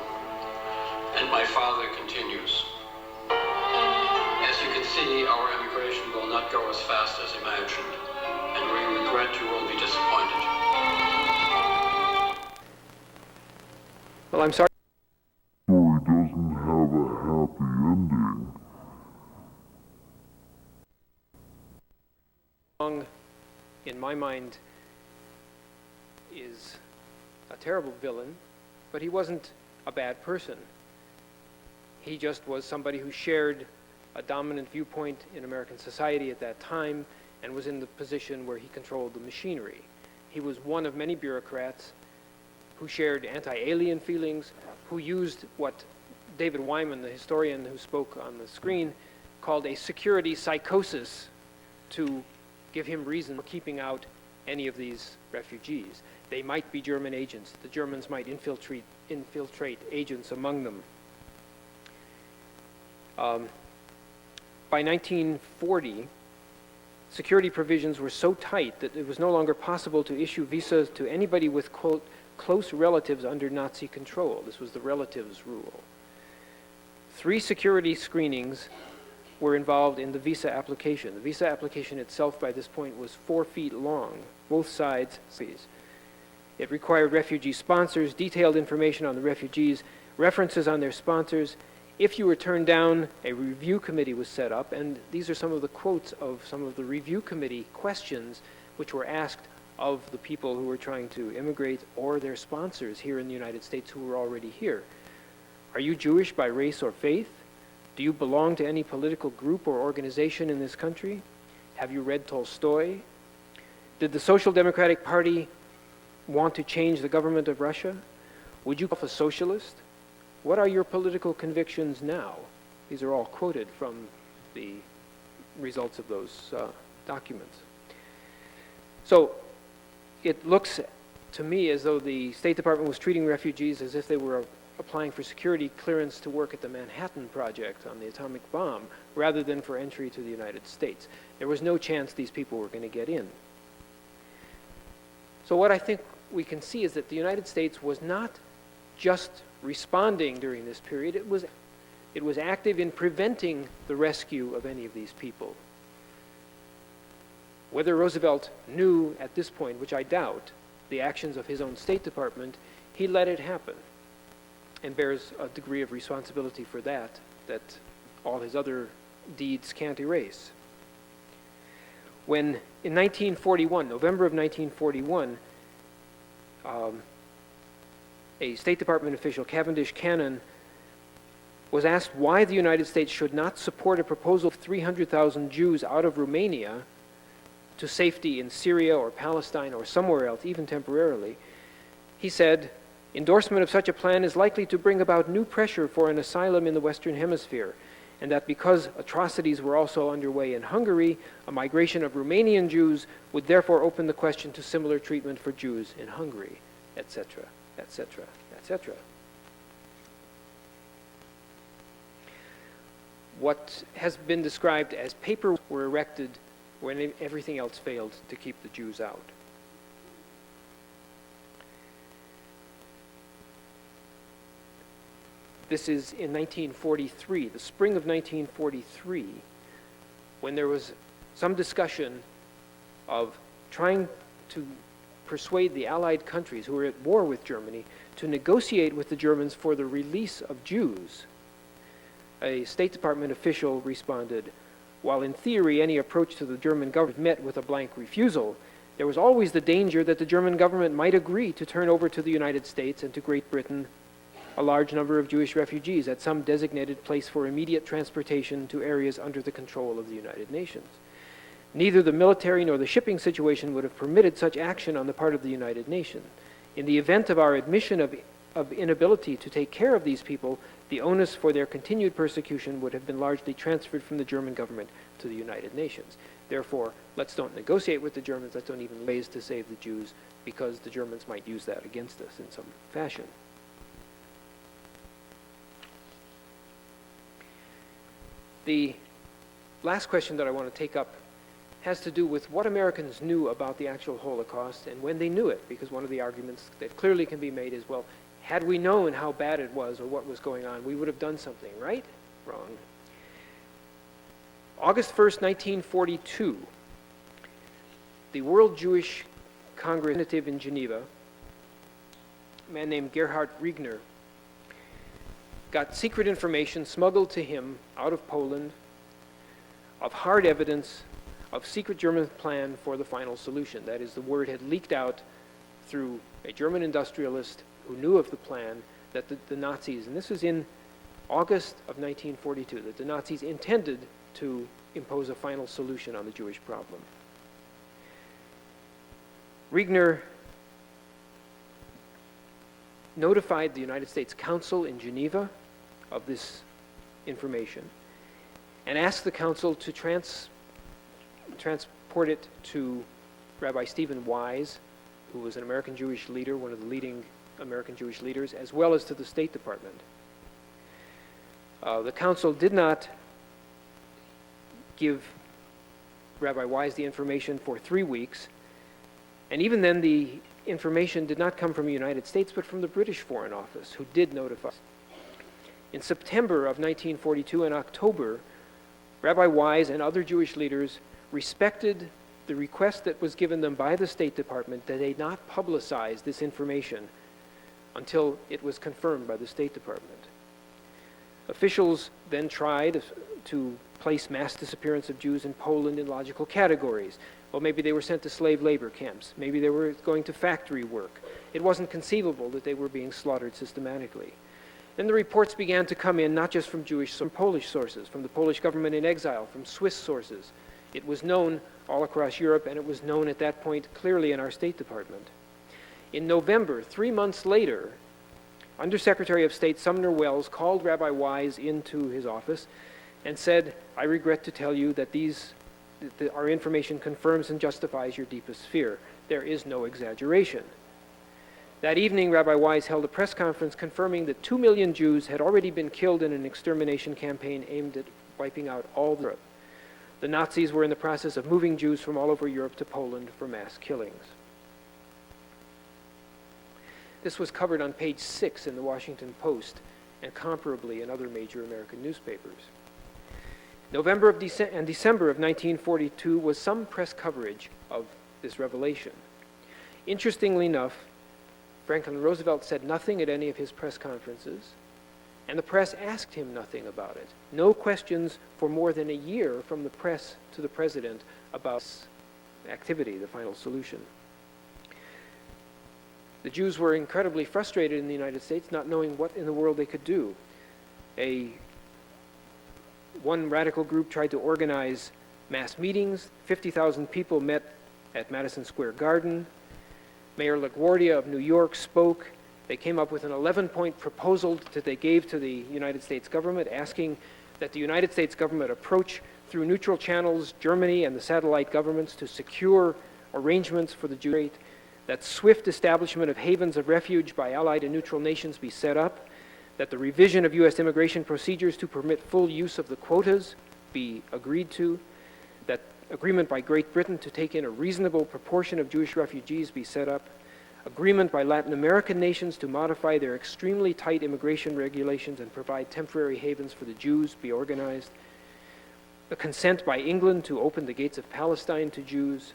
And my father continues. As you can see, our immigration will not go as fast as imagined, and we regret you will be disappointed. Well, I'm sorry. Story doesn't have a happy ending. Long, in my mind, is a terrible villain, but he wasn't a bad person. He just was somebody who shared a dominant viewpoint in American society at that time and was in the position where he controlled the machinery. He was one of many bureaucrats who shared anti-alien feelings, who used what David Wyman, the historian who spoke on the screen, called a security psychosis to give him reason for keeping out any of these refugees. They might be German agents. The Germans might infiltrate agents among them. By 1940, security provisions were so tight that it was no longer possible to issue visas to anybody with, quote, close relatives under Nazi control. This was the relatives rule. 3 security screenings were involved in the visa application. The visa application itself by this point was 4 feet long, both sides. It required refugee sponsors, detailed information on the refugees, references on their sponsors. If you were turned down, a review committee was set up, and these are some of the quotes of some of the review committee questions which were asked of the people who were trying to immigrate or their sponsors here in the United States who were already here. Are you Jewish by race or faith? Do you belong to any political group or organization in this country? Have you read Tolstoy? Did the Social Democratic Party want to change the government of Russia? Would you call yourself a socialist? What are your political convictions now? These are all quoted from the results of those documents. So it looks to me as though the State Department was treating refugees as if they were applying for security clearance to work at the Manhattan Project on the atomic bomb, rather than for entry to the United States. There was no chance these people were going to get in. So what I think we can see is that the United States was not just responding during this period, it was active in preventing the rescue of any of these people. Whether Roosevelt knew at this point, which I doubt, the actions of his own State Department, he let it happen and bears a degree of responsibility for that all his other deeds can't erase. When in 1941, November of 1941, a State Department official, Cavendish Cannon, was asked why the United States should not support a proposal of 300,000 Jews out of Romania to safety in Syria or Palestine or somewhere else, even temporarily, he said, "Endorsement of such a plan is likely to bring about new pressure for an asylum in the Western Hemisphere, and that because atrocities were also underway in Hungary, a migration of Romanian Jews would therefore open the question to similar treatment for Jews in Hungary," etc., etc., etc. What has been described as papers were erected when everything else failed to keep the Jews out. This is in 1943, the spring of 1943, when there was some discussion of trying to persuade the Allied countries who were at war with Germany to negotiate with the Germans for the release of Jews. A State Department official responded, "While in theory any approach to the German government met with a blank refusal, there was always the danger that the German government might agree to turn over to the United States and to Great Britain a large number of Jewish refugees at some designated place for immediate transportation to areas under the control of the United Nations. Neither the military nor the shipping situation would have permitted such action on the part of the United Nations. In the event of our admission of inability to take care of these people, the onus for their continued persecution would have been largely transferred from the German government to the United Nations. Therefore, let's don't negotiate with the Germans, let's don't even ways to save the Jews, because the Germans might use that against us in some fashion." The last question that I want to take up has to do with what Americans knew about the actual Holocaust and when they knew it, because one of the arguments that clearly can be made is, well, had we known how bad it was or what was going on, we would have done something, right? Wrong. August 1st, 1942, the World Jewish Congress representative in Geneva, a man named Gerhard Riegner, got secret information smuggled to him out of Poland of hard evidence of secret German plan for the final solution. That is, the word had leaked out through a German industrialist who knew of the plan that the Nazis, and this was in August of 1942, that the Nazis intended to impose a final solution on the Jewish problem. Riegner notified the United States Council in Geneva of this information and asked the council to transport it to Rabbi Stephen Wise, who was an American Jewish leader, one of the leading American Jewish leaders, as well as to the State Department. The council did not give Rabbi Wise the information for 3 weeks, and even then the information did not come from the United States, but from the British Foreign Office, who did notify. In September of 1942 and October, Rabbi Wise and other Jewish leaders respected the request that was given them by the State Department that they not publicize this information until it was confirmed by the State Department. Officials then tried to place mass disappearance of Jews in Poland in logical categories. Well, maybe they were sent to slave labor camps. Maybe they were going to factory work. It wasn't conceivable that they were being slaughtered systematically. Then the reports began to come in, not just from Jewish, from Polish sources, from the Polish government in exile, from Swiss sources. It was known all across Europe, and it was known at that point clearly in our State Department. In November, 3 months later, Undersecretary of State Sumner Welles called Rabbi Wise into his office and said, "I regret to tell you that our information confirms and justifies your deepest fear. There is no exaggeration." That evening, Rabbi Wise held a press conference confirming that 2 million Jews had already been killed in an extermination campaign aimed at wiping out all Europe. The Nazis were in the process of moving Jews from all over Europe to Poland for mass killings. This was covered on page 6 in the Washington Post and comparably in other major American newspapers. November and December of 1942 was some press coverage of this revelation. Interestingly enough, Franklin Roosevelt said nothing at any of his press conferences, and the press asked him nothing about it. No questions for more than a year from the press to the president about this activity, the final solution. The Jews were incredibly frustrated in the United States, not knowing what in the world they could do. One radical group tried to organize mass meetings. 50,000 people met at Madison Square Garden. Mayor LaGuardia of New York spoke. They came up with an 11-point proposal that they gave to the United States government, asking that the United States government approach through neutral channels Germany and the satellite governments to secure arrangements for the Jews, that swift establishment of havens of refuge by allied and neutral nations be set up, that the revision of U.S. immigration procedures to permit full use of the quotas be agreed to, that agreement by Great Britain to take in a reasonable proportion of Jewish refugees be set up, agreement by Latin American nations to modify their extremely tight immigration regulations and provide temporary havens for the Jews be organized, a consent by England to open the gates of Palestine to Jews,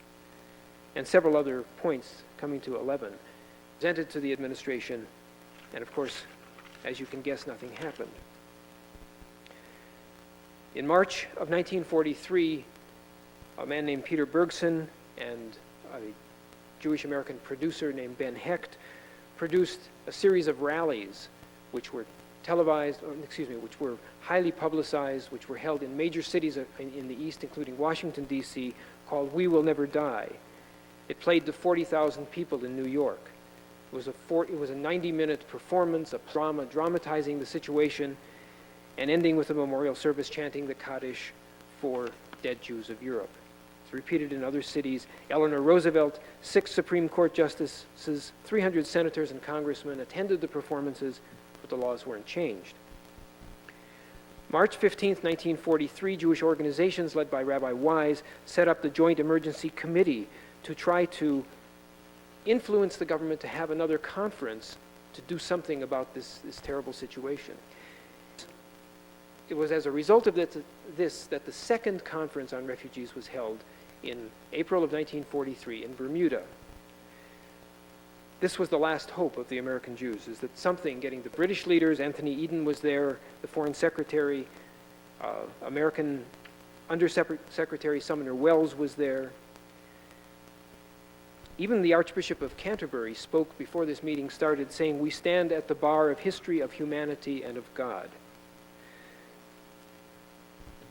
and several other points coming to 11, presented to the administration, and of course, as you can guess, nothing happened. In March of 1943, a man named Peter Bergson and a Jewish-American producer named Ben Hecht produced a series of rallies which were televised, which were highly publicized, which were held in major cities in the East, including Washington, D.C., called We Will Never Die. It played to 40,000 people in New York. It was a 90-minute performance, a drama dramatizing the situation and ending with a memorial service chanting the Kaddish for dead Jews of Europe. It's repeated in other cities. Eleanor Roosevelt, 6 Supreme Court justices, 300 senators and congressmen attended the performances, but the laws weren't changed. March 15, 1943, Jewish organizations led by Rabbi Wise set up the Joint Emergency Committee to try to influence the government to have another conference to do something about this terrible situation. It was as a result of this that the second conference on refugees was held in April of 1943 in Bermuda. This was the last hope of the American Jews, is that something, getting the British leaders, Anthony Eden was there, the Foreign Secretary, American Undersecretary Sumner Wells was there. Even the Archbishop of Canterbury spoke before this meeting started, saying, "We stand at the bar of history, of humanity, and of God."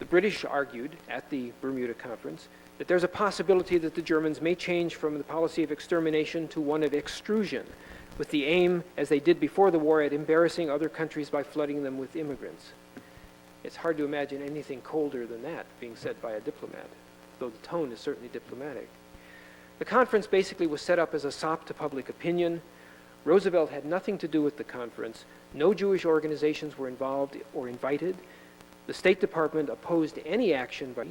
The British argued at the Bermuda Conference that there's a possibility that the Germans may change from the policy of extermination to one of extrusion, with the aim, as they did before the war, at embarrassing other countries by flooding them with immigrants. It's hard to imagine anything colder than that being said by a diplomat, though the tone is certainly diplomatic. The conference basically was set up as a sop to public opinion. Roosevelt had nothing to do with the conference. No Jewish organizations were involved or invited. The State Department opposed any action by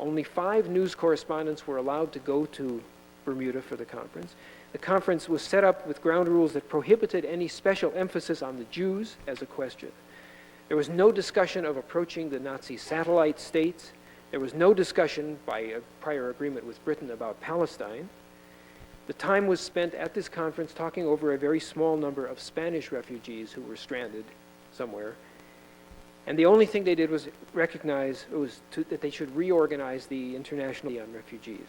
only 5 news correspondents were allowed to go to Bermuda for the conference. The conference was set up with ground rules that prohibited any special emphasis on the Jews as a question. There was no discussion of approaching the Nazi satellite states. There was no discussion by a prior agreement with Britain about Palestine. The time was spent at this conference talking over a very small number of Spanish refugees who were stranded somewhere. And the only thing they did was recognize that they should reorganize the International on Refugees.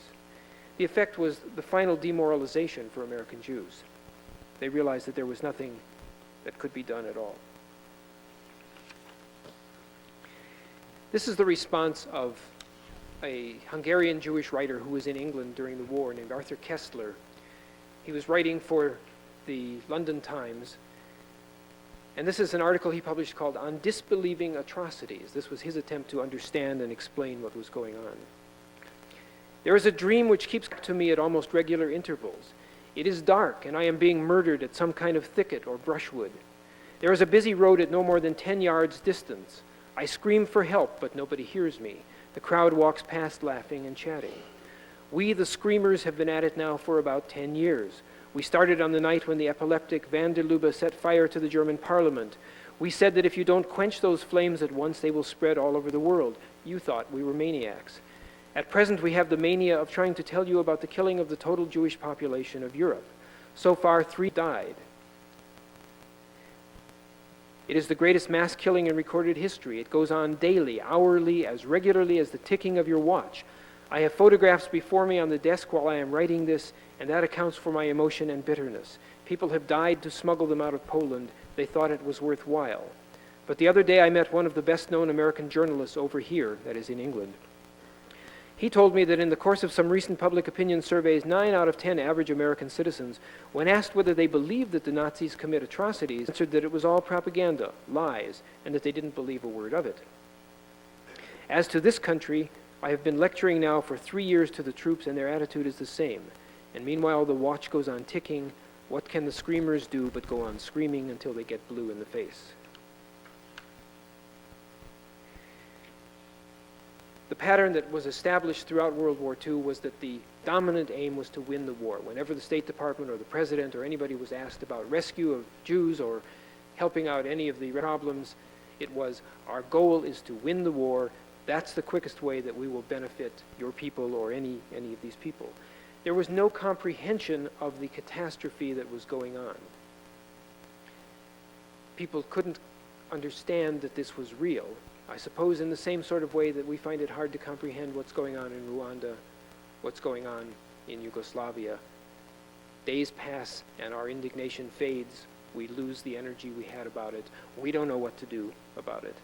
The effect was the final demoralization for American Jews. They realized that there was nothing that could be done at all. This is the response of a Hungarian Jewish writer who was in England during the war named Arthur Kessler. He was writing for the London Times, and this is an article he published called On Disbelieving Atrocities. This was his attempt to understand and explain what was going on. There is a dream which keeps to me at almost regular intervals. It is dark, and I am being murdered at some kind of thicket or brushwood. There is a busy road at no more than 10 yards distance. I scream for help, but nobody hears me. The crowd walks past laughing and chatting. We, the screamers, have been at it now for about 10 years. We started on the night when the epileptic van der Lubbe set fire to the German parliament. We said that if you don't quench those flames at once, they will spread all over the world. You thought we were maniacs. At present, we have the mania of trying to tell you about the killing of the total Jewish population of Europe. So far, 3 died. It is the greatest mass killing in recorded history. It goes on daily, hourly, as regularly as the ticking of your watch. I have photographs before me on the desk while I am writing this, and that accounts for my emotion and bitterness. People have died to smuggle them out of Poland. They thought it was worthwhile. But the other day I met one of the best-known American journalists over here, that is in England. He told me that in the course of some recent public opinion surveys, 9 out of 10 average American citizens, when asked whether they believed that the Nazis commit atrocities, answered that it was all propaganda, lies, and that they didn't believe a word of it. As to this country, I have been lecturing now for 3 years to the troops, and their attitude is the same. And meanwhile, the watch goes on ticking. What can the screamers do but go on screaming until they get blue in the face? The pattern that was established throughout World War II was that the dominant aim was to win the war. Whenever the State Department or the President or anybody was asked about rescue of Jews or helping out any of the problems, it was, our goal is to win the war. That's the quickest way that we will benefit your people or any of these people. There was no comprehension of the catastrophe that was going on. People couldn't understand that this was real. I suppose in the same sort of way that we find it hard to comprehend what's going on in Rwanda, what's going on in Yugoslavia. Days pass and our indignation fades. We lose the energy we had about it. We don't know what to do about it.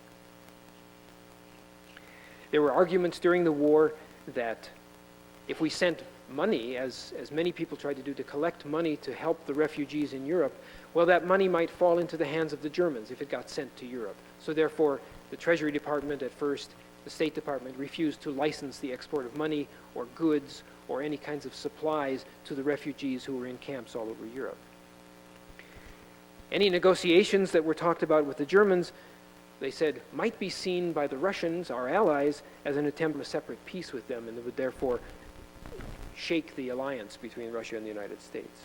There were arguments during the war that if we sent money, as many people tried to do, to collect money to help the refugees in Europe, well, that money might fall into the hands of the Germans if it got sent to Europe. So therefore, the Treasury Department at first, the State Department refused to license the export of money or goods or any kinds of supplies to the refugees who were in camps all over Europe. Any negotiations that were talked about with the Germans, they said, might be seen by the Russians, our allies, as an attempt at a separate peace with them, and it would therefore shake the alliance between Russia and the United States.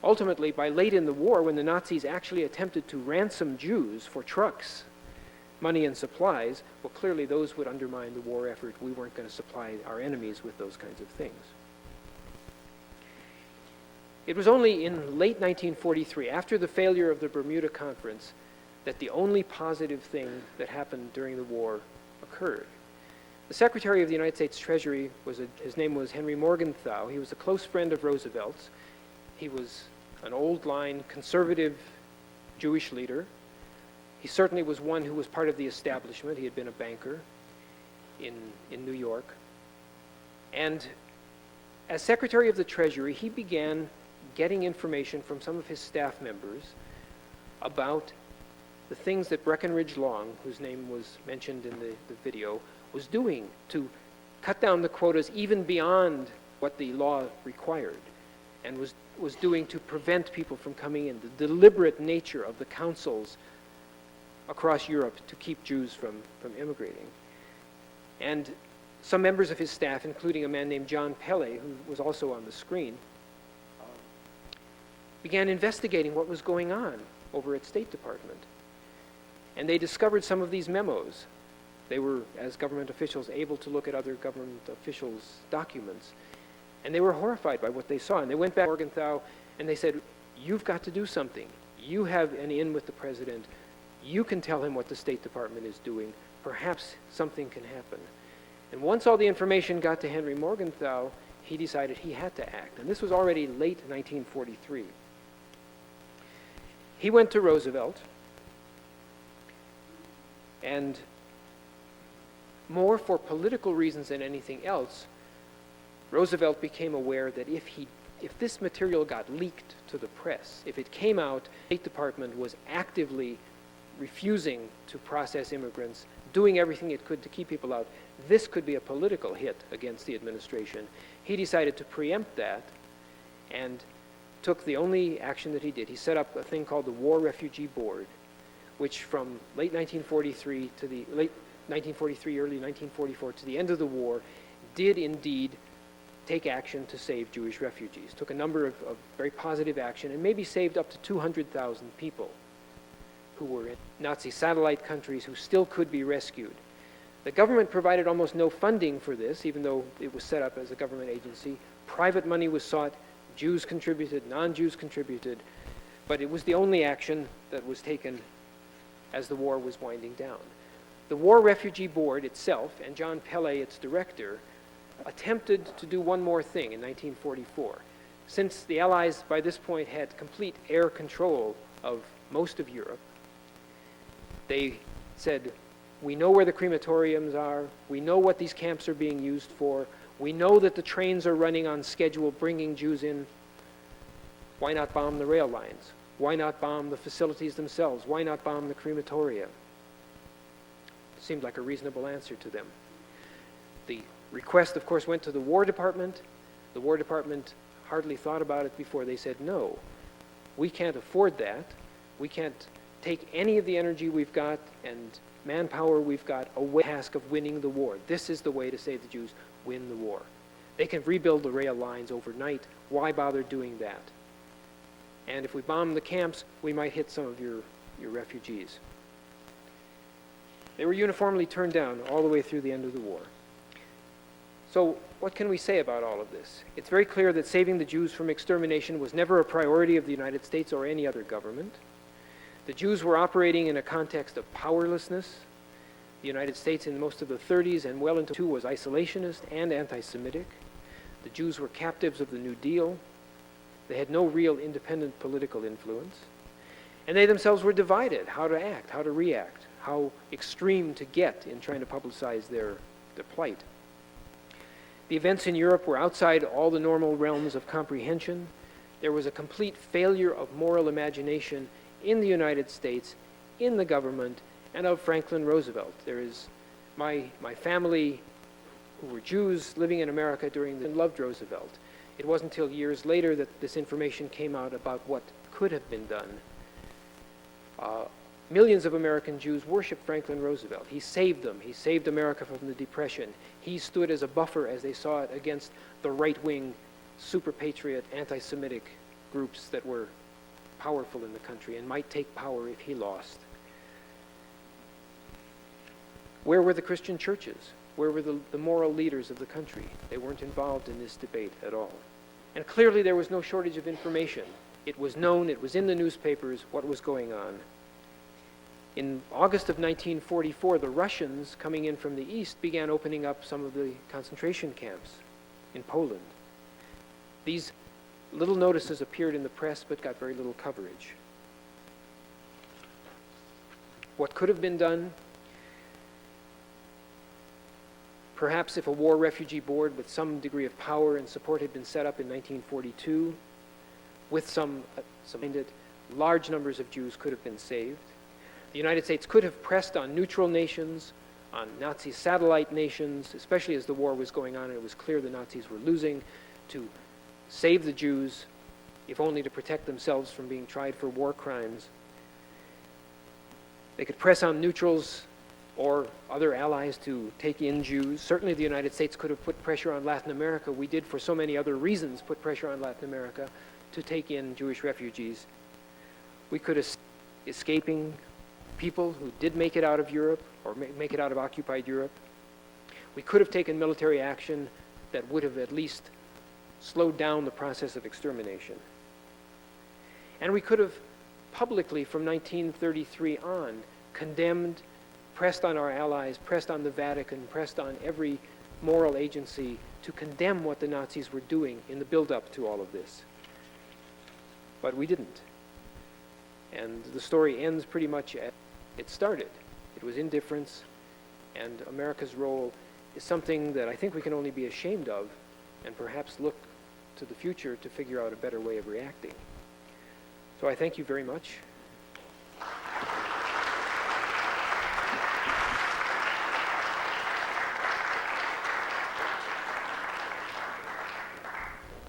Ultimately, by late in the war, when the Nazis actually attempted to ransom Jews for trucks, money and supplies, well, clearly those would undermine the war effort. We weren't going to supply our enemies with those kinds of things. It was only in late 1943, after the failure of the Bermuda Conference, that the only positive thing that happened during the war occurred. The Secretary of the United States Treasury, his name was Henry Morgenthau. He was a close friend of Roosevelt's. He was an old-line, conservative Jewish leader. He certainly was one who was part of the establishment. He had been a banker in New York. And as Secretary of the Treasury, he began getting information from some of his staff members about the things that Breckinridge Long, whose name was mentioned in the video, was doing to cut down the quotas even beyond what the law required, and was doing to prevent people from coming in. The deliberate nature of the councils across Europe to keep Jews from immigrating. And some members of his staff, including a man named John Pele, who was also on the screen, began investigating what was going on over at State Department. And they discovered some of these memos. They were, as government officials, able to look at other government officials' documents. And they were horrified by what they saw. And they went back to Morgenthau and they said, you've got to do something. You have an in with the president. You can tell him what the State Department is doing. Perhaps something can happen. And once all the information got to Henry Morgenthau, he decided he had to act. And this was already late 1943. He went to Roosevelt, and more for political reasons than anything else, Roosevelt became aware that if this material got leaked to the press, if it came out, the State Department was actively refusing to process immigrants, doing everything it could to keep people out, this could be a political hit against the administration. He decided to preempt that and took the only action that he did. He set up a thing called the War Refugee Board, which from late 1943 to early 1944 to the end of the war, did indeed take action to save Jewish refugees. Took a number of very positive action and maybe saved up to 200,000 people who were in Nazi satellite countries who still could be rescued. The government provided almost no funding for this, even though it was set up as a government agency. Private money was sought, Jews contributed, non-Jews contributed, but it was the only action that was taken as the war was winding down. The War Refugee Board itself, and John Pele, its director, attempted to do one more thing in 1944. Since the Allies by this point had complete air control of most of Europe, they said, we know where the crematoriums are, we know what these camps are being used for, we know that the trains are running on schedule bringing Jews in. Why not bomb the rail lines? Why not bomb the facilities themselves? Why not bomb the crematoria? Seemed like a reasonable answer to them. The request, of course, went to the War Department. The War Department hardly thought about it before they said, no, we can't afford that. We can't take any of the energy we've got and manpower we've got away from the task of winning the war. This is the way to save the Jews, win the war. They can rebuild the rail lines overnight. Why bother doing that? And if we bomb the camps, we might hit some of your refugees. They were uniformly turned down all the way through the end of the war. So what can we say about all of this? It's very clear that saving the Jews from extermination was never a priority of the United States or any other government. The Jews were operating in a context of powerlessness. The United States in most of the 30s and well into the 20s was isolationist and anti-Semitic. The Jews were captives of the New Deal. They had no real independent political influence. And they themselves were divided, how to act, how to react, how extreme to get in trying to publicize their plight. The events in Europe were outside all the normal realms of comprehension. There was a complete failure of moral imagination in the United States, in the government, and of Franklin Roosevelt. There is my family who were Jews living in America during the loved Roosevelt. It wasn't until years later that this information came out about what could have been done. Millions of American Jews worshiped Franklin Roosevelt. He saved them. He saved America from the Depression. He stood as a buffer, as they saw it, against the right-wing, super-patriot, anti-Semitic groups that were powerful in the country and might take power if he lost. Where were the Christian churches? Where were the moral leaders of the country? They weren't involved in this debate at all. And clearly there was no shortage of information. It was known, it was in the newspapers, what was going on. In August of 1944, the Russians, coming in from the east, began opening up some of the concentration camps in Poland. These little notices appeared in the press but got very little coverage. What could have been done? Perhaps if a war refugee board with some degree of power and support had been set up in 1942, with some large numbers of Jews could have been saved. The United States could have pressed on neutral nations, on Nazi satellite nations, especially as the war was going on and it was clear the Nazis were losing, to save the Jews, if only to protect themselves from being tried for war crimes. They could press on neutrals or other allies to take in Jews. Certainly the United States could have put pressure on Latin America. We did, for so many other reasons, put pressure on Latin America to take in Jewish refugees. We could have escaping people who did make it out of Europe or make it out of occupied Europe. We could have taken military action that would have at least slowed down the process of extermination. And we could have publicly from 1933 on condemned, pressed on our allies, pressed on the Vatican, pressed on every moral agency to condemn what the Nazis were doing in the build-up to all of this. But we didn't. And the story ends pretty much as it started. It was indifference, and America's role is something that I think we can only be ashamed of and perhaps look to the future to figure out a better way of reacting. So I thank you very much.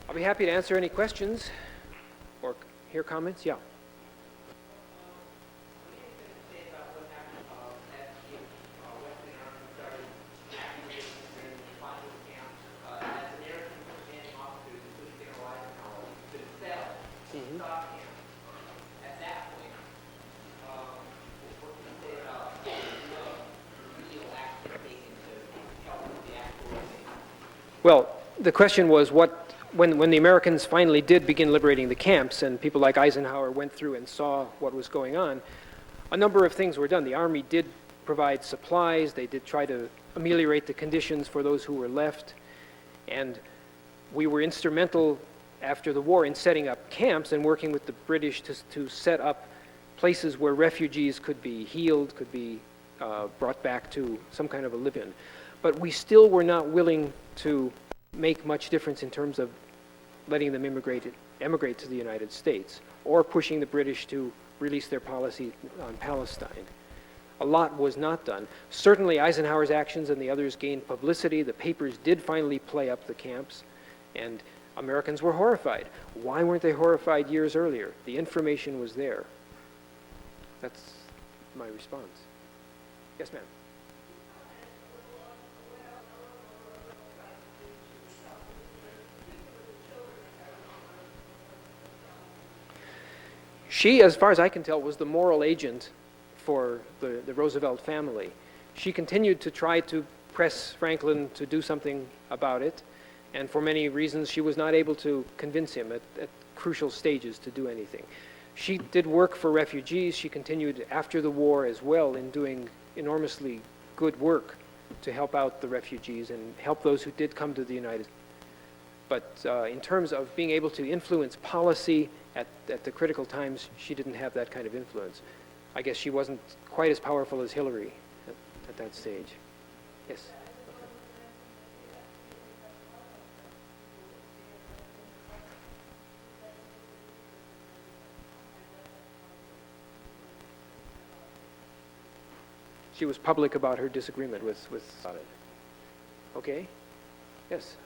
I'll be happy to answer any questions or hear comments. Yeah. stop camp. At that point, what can you say about remedial action taken to help with the actual thing? Well, the question was when the Americans finally did begin liberating the camps and people like Eisenhower went through and saw what was going on, a number of things were done. The Army did provide supplies. They did try to ameliorate the conditions for those who were left. And we were instrumental after the war in setting up camps and working with the British to set up places where refugees could be healed, could be brought back to some kind of a live-in. But we still were not willing to make much difference in terms of letting them emigrate to the United States or pushing the British to release their policy on Palestine. A lot was not done. Certainly Eisenhower's actions and the others gained publicity. The papers did finally play up the camps, and Americans were horrified. Why weren't they horrified years earlier? The information was there. That's my response. Yes, ma'am. She, as far as I can tell, was the moral agent for the Roosevelt family. She continued to try to press Franklin to do something about it, and for many reasons she was not able to convince him at crucial stages to do anything. She did work for refugees. She continued after the war as well in doing enormously good work to help out the refugees and help those who did come to the United States. But in terms of being able to influence policy at the critical times, she didn't have that kind of influence. I guess she wasn't quite as powerful as Hillary at that stage. Yes? She was public about her disagreement with about it. Okay? Yes?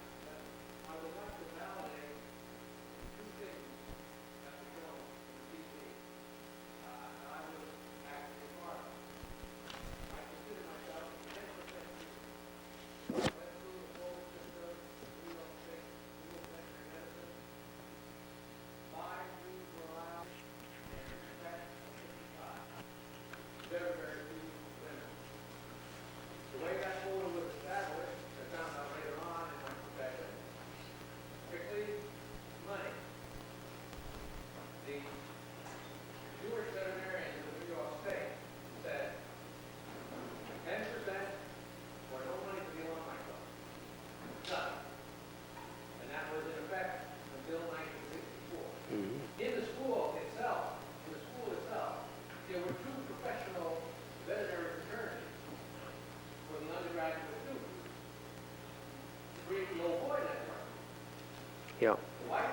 Yeah. White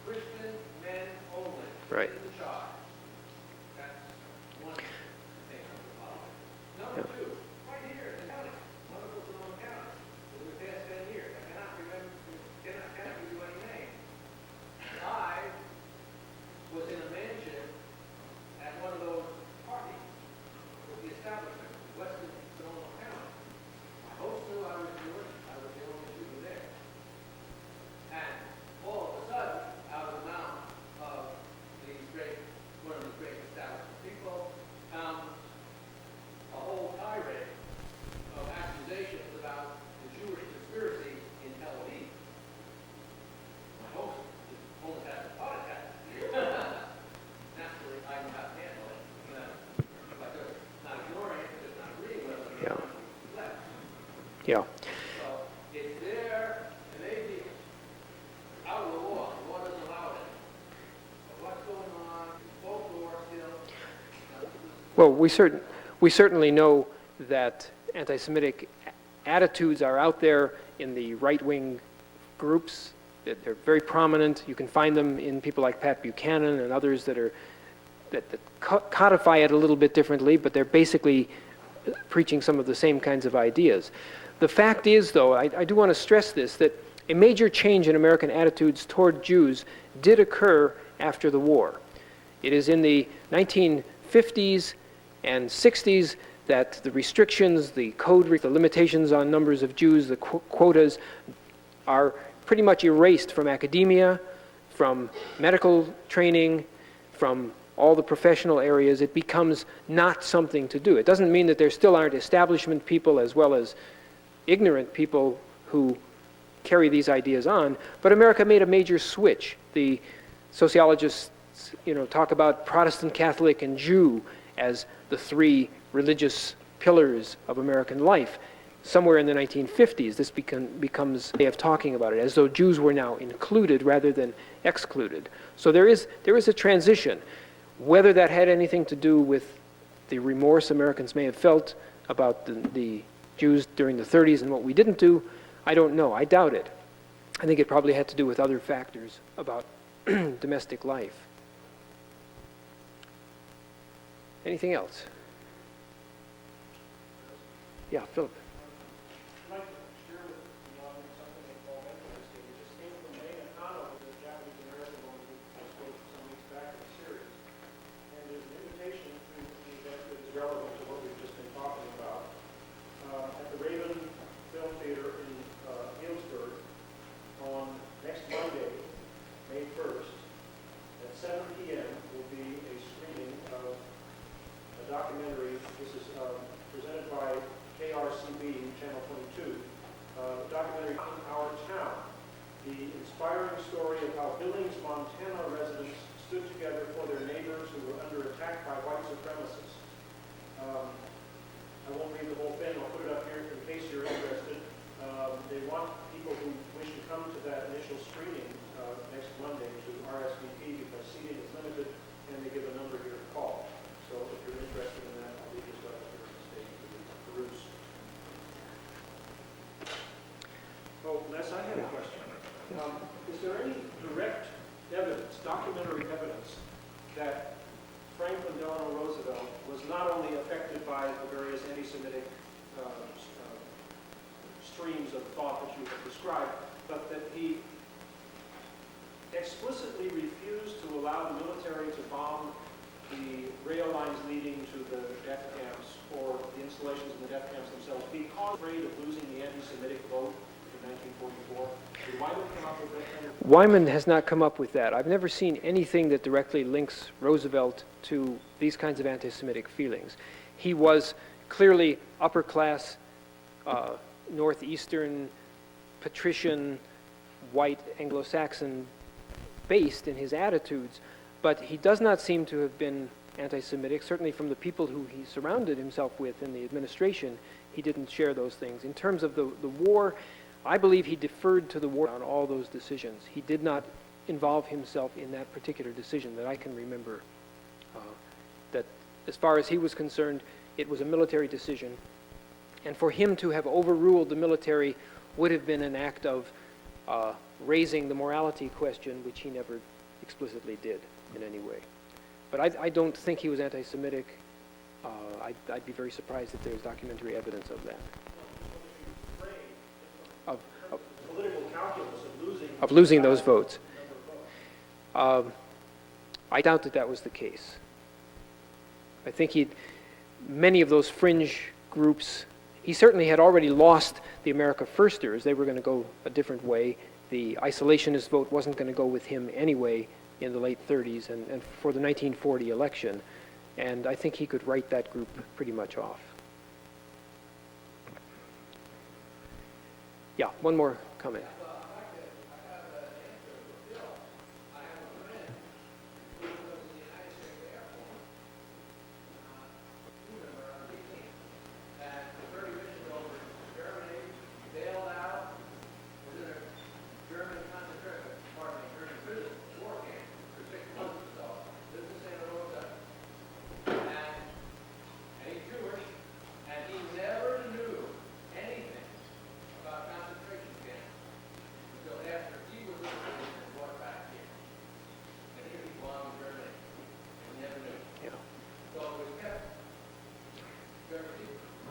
Christian men only. Right. In the charge. That's one thing I'm Number two, right here in the county, wonderful Sonoma County, for the past 10 years. I cannot remember, cannot give you any name. I was in a mansion at one of those parties with the establishment in western Sonoma County. My host knew I was Jewish. I was the only Jew there. And all of a sudden, out of the mouth of one of these great establishment people, comes a whole tirade of accusations about the Jewish conspiracy in Tel Aviv. My host almost had a heart attack. Naturally, I know how to handle it. But not ignoring it, just not agreeing with it. Yeah. Yeah. So it's there, and they out of the law. The law doesn't allow it. But what's going on? Both doors still. Well, we certainly know that anti-Semitic attitudes are out there in the right-wing groups. That they're very prominent. You can find them in people like Pat Buchanan and others that codify it a little bit differently, but they're basically preaching some of the same kinds of ideas. The fact is, though, I do want to stress this, that a major change in American attitudes toward Jews did occur after the war. It is in the 1950s and 60s that the restrictions, the code, the limitations on numbers of Jews, the quotas are pretty much erased from academia, from medical training, from all the professional areas, it becomes not something to do. It doesn't mean that there still aren't establishment people as well as ignorant people who carry these ideas on, but America made a major switch. The sociologists, talk about Protestant, Catholic, and Jew as the three religious pillars of American life. Somewhere in the 1950s, this becomes a way of talking about it, as though Jews were now included rather than excluded. So there is a transition. Whether that had anything to do with the remorse Americans may have felt about the Jews during the 30s and what we didn't do, I don't know. I doubt it. I think it probably had to do with other factors about domestic life. Anything else? Yeah, Philip. Documentary. This is presented by KRCB, Channel 22. Documentary in Our Town, the inspiring story of how Billings, Montana residents stood together for their neighbors who were under attack by white supremacists. I won't read the whole thing. I'll put it up here in case you're interested. They want people who wish to come to that initial screening next Monday to RSVP because seating is limited, and they give a number here to call. So if you're interested in that, I'll leave this up here in the stage to peruse. Oh, Les, I have a question. Is there any direct evidence, documentary evidence, that Franklin Delano Roosevelt was not only affected by the various anti-Semitic streams of thought that you have described, but that he explicitly refused to allow the military to bomb the rail lines leading to the death camps or the installations in the death camps themselves because afraid of losing the anti-Semitic vote in 1944? Did Wyman come up with that kind of... Wyman has not come up with that. I've never seen anything that directly links Roosevelt to these kinds of anti-Semitic feelings. He was clearly upper class, northeastern, patrician, white, Anglo-Saxon based in his attitudes, but he does not seem to have been anti-Semitic. Certainly from the people who he surrounded himself with in the administration, he didn't share those things. In terms of the war, I believe he deferred to the war on all those decisions. He did not involve himself in that particular decision that I can remember. That as far as he was concerned, it was a military decision. And for him to have overruled the military would have been an act of raising the morality question, which he never explicitly did in any way. But I don't think he was anti-Semitic. I'd be very surprised if there's documentary evidence of that. Of losing those votes. I doubt that that was the case. I think many of those fringe groups, he certainly had already lost the America Firsters. They were going to go a different way. The isolationist vote wasn't going to go with him anyway in the late 30s and for the 1940 election. And I think he could write that group pretty much off. Yeah, one more comment.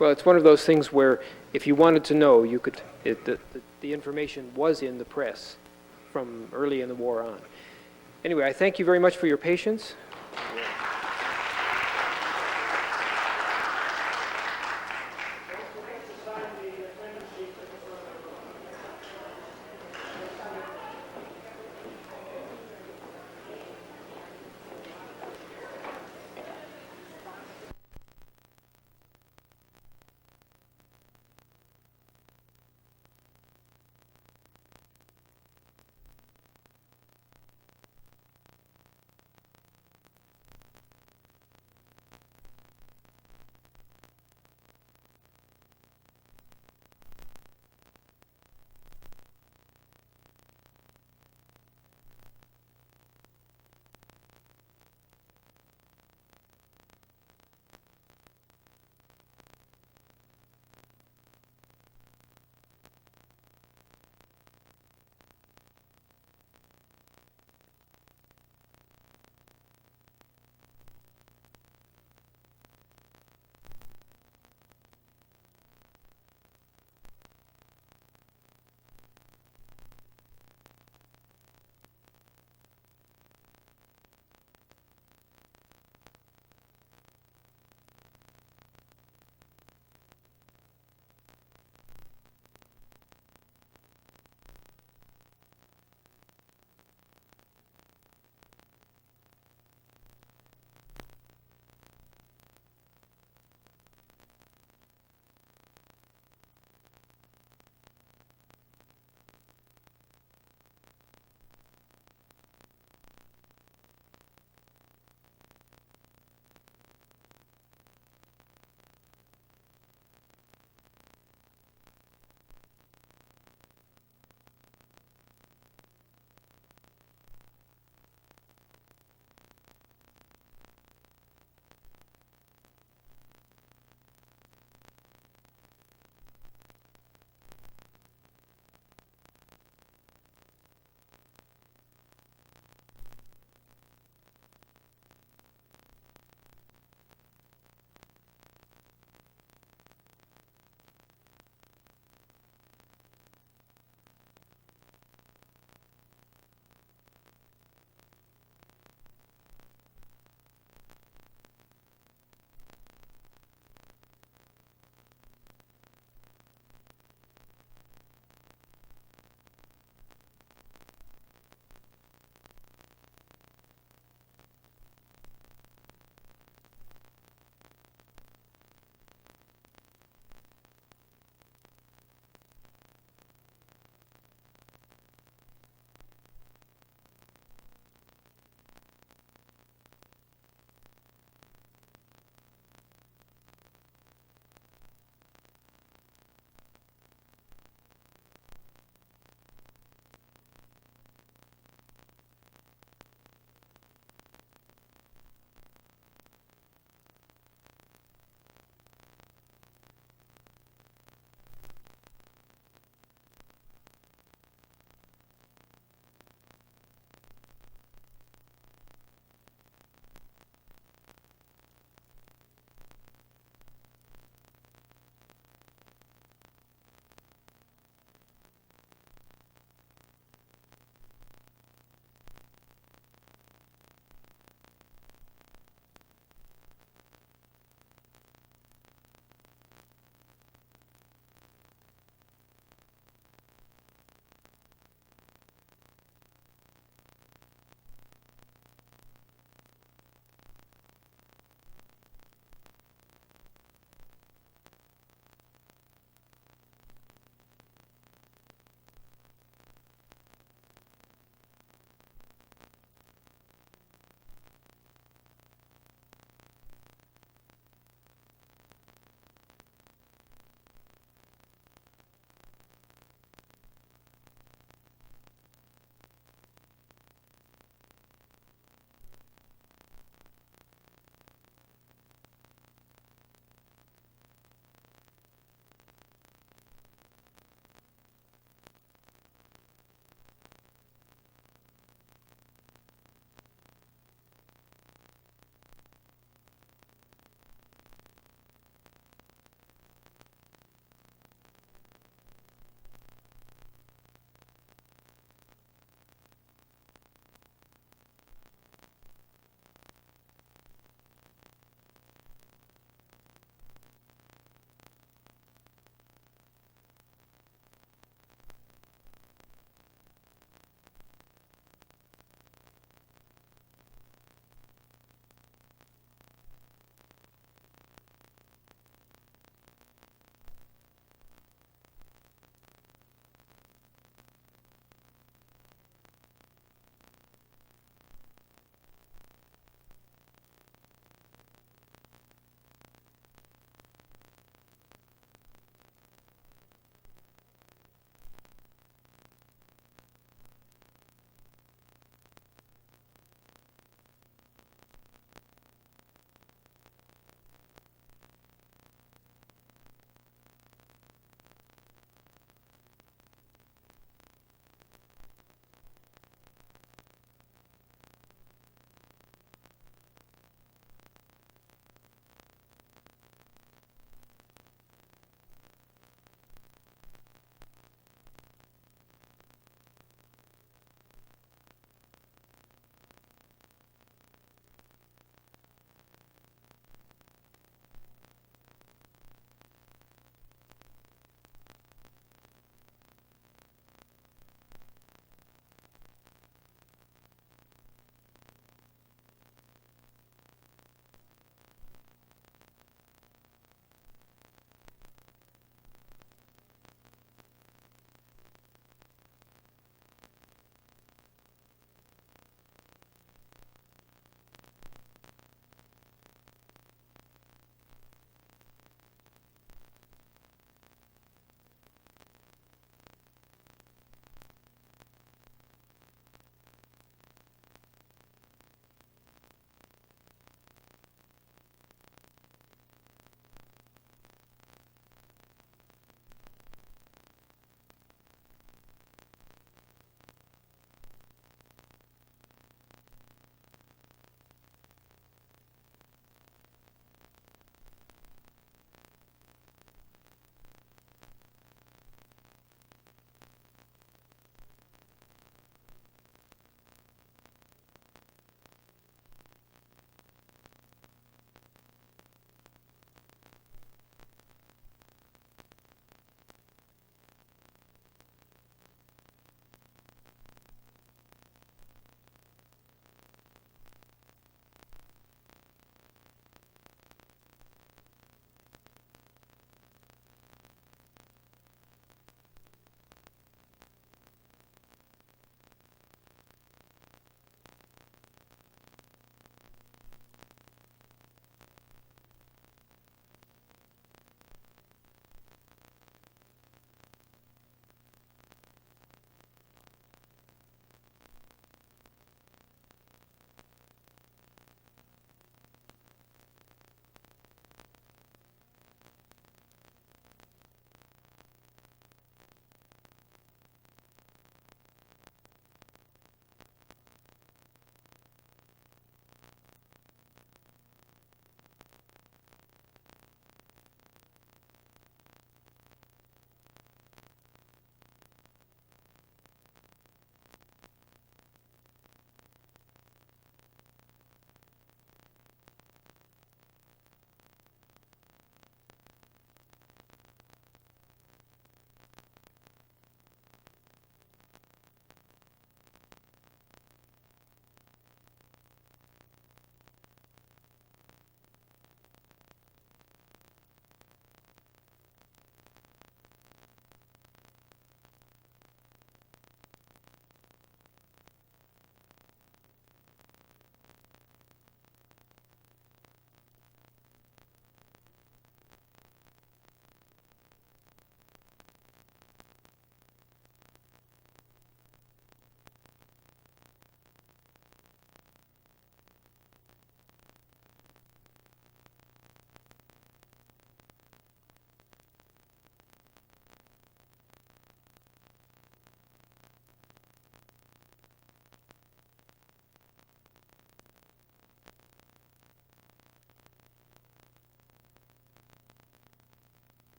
Well, it's one of those things where if you wanted to know, you could. The information was in the press from early in the war on. Anyway, I thank you very much for your patience.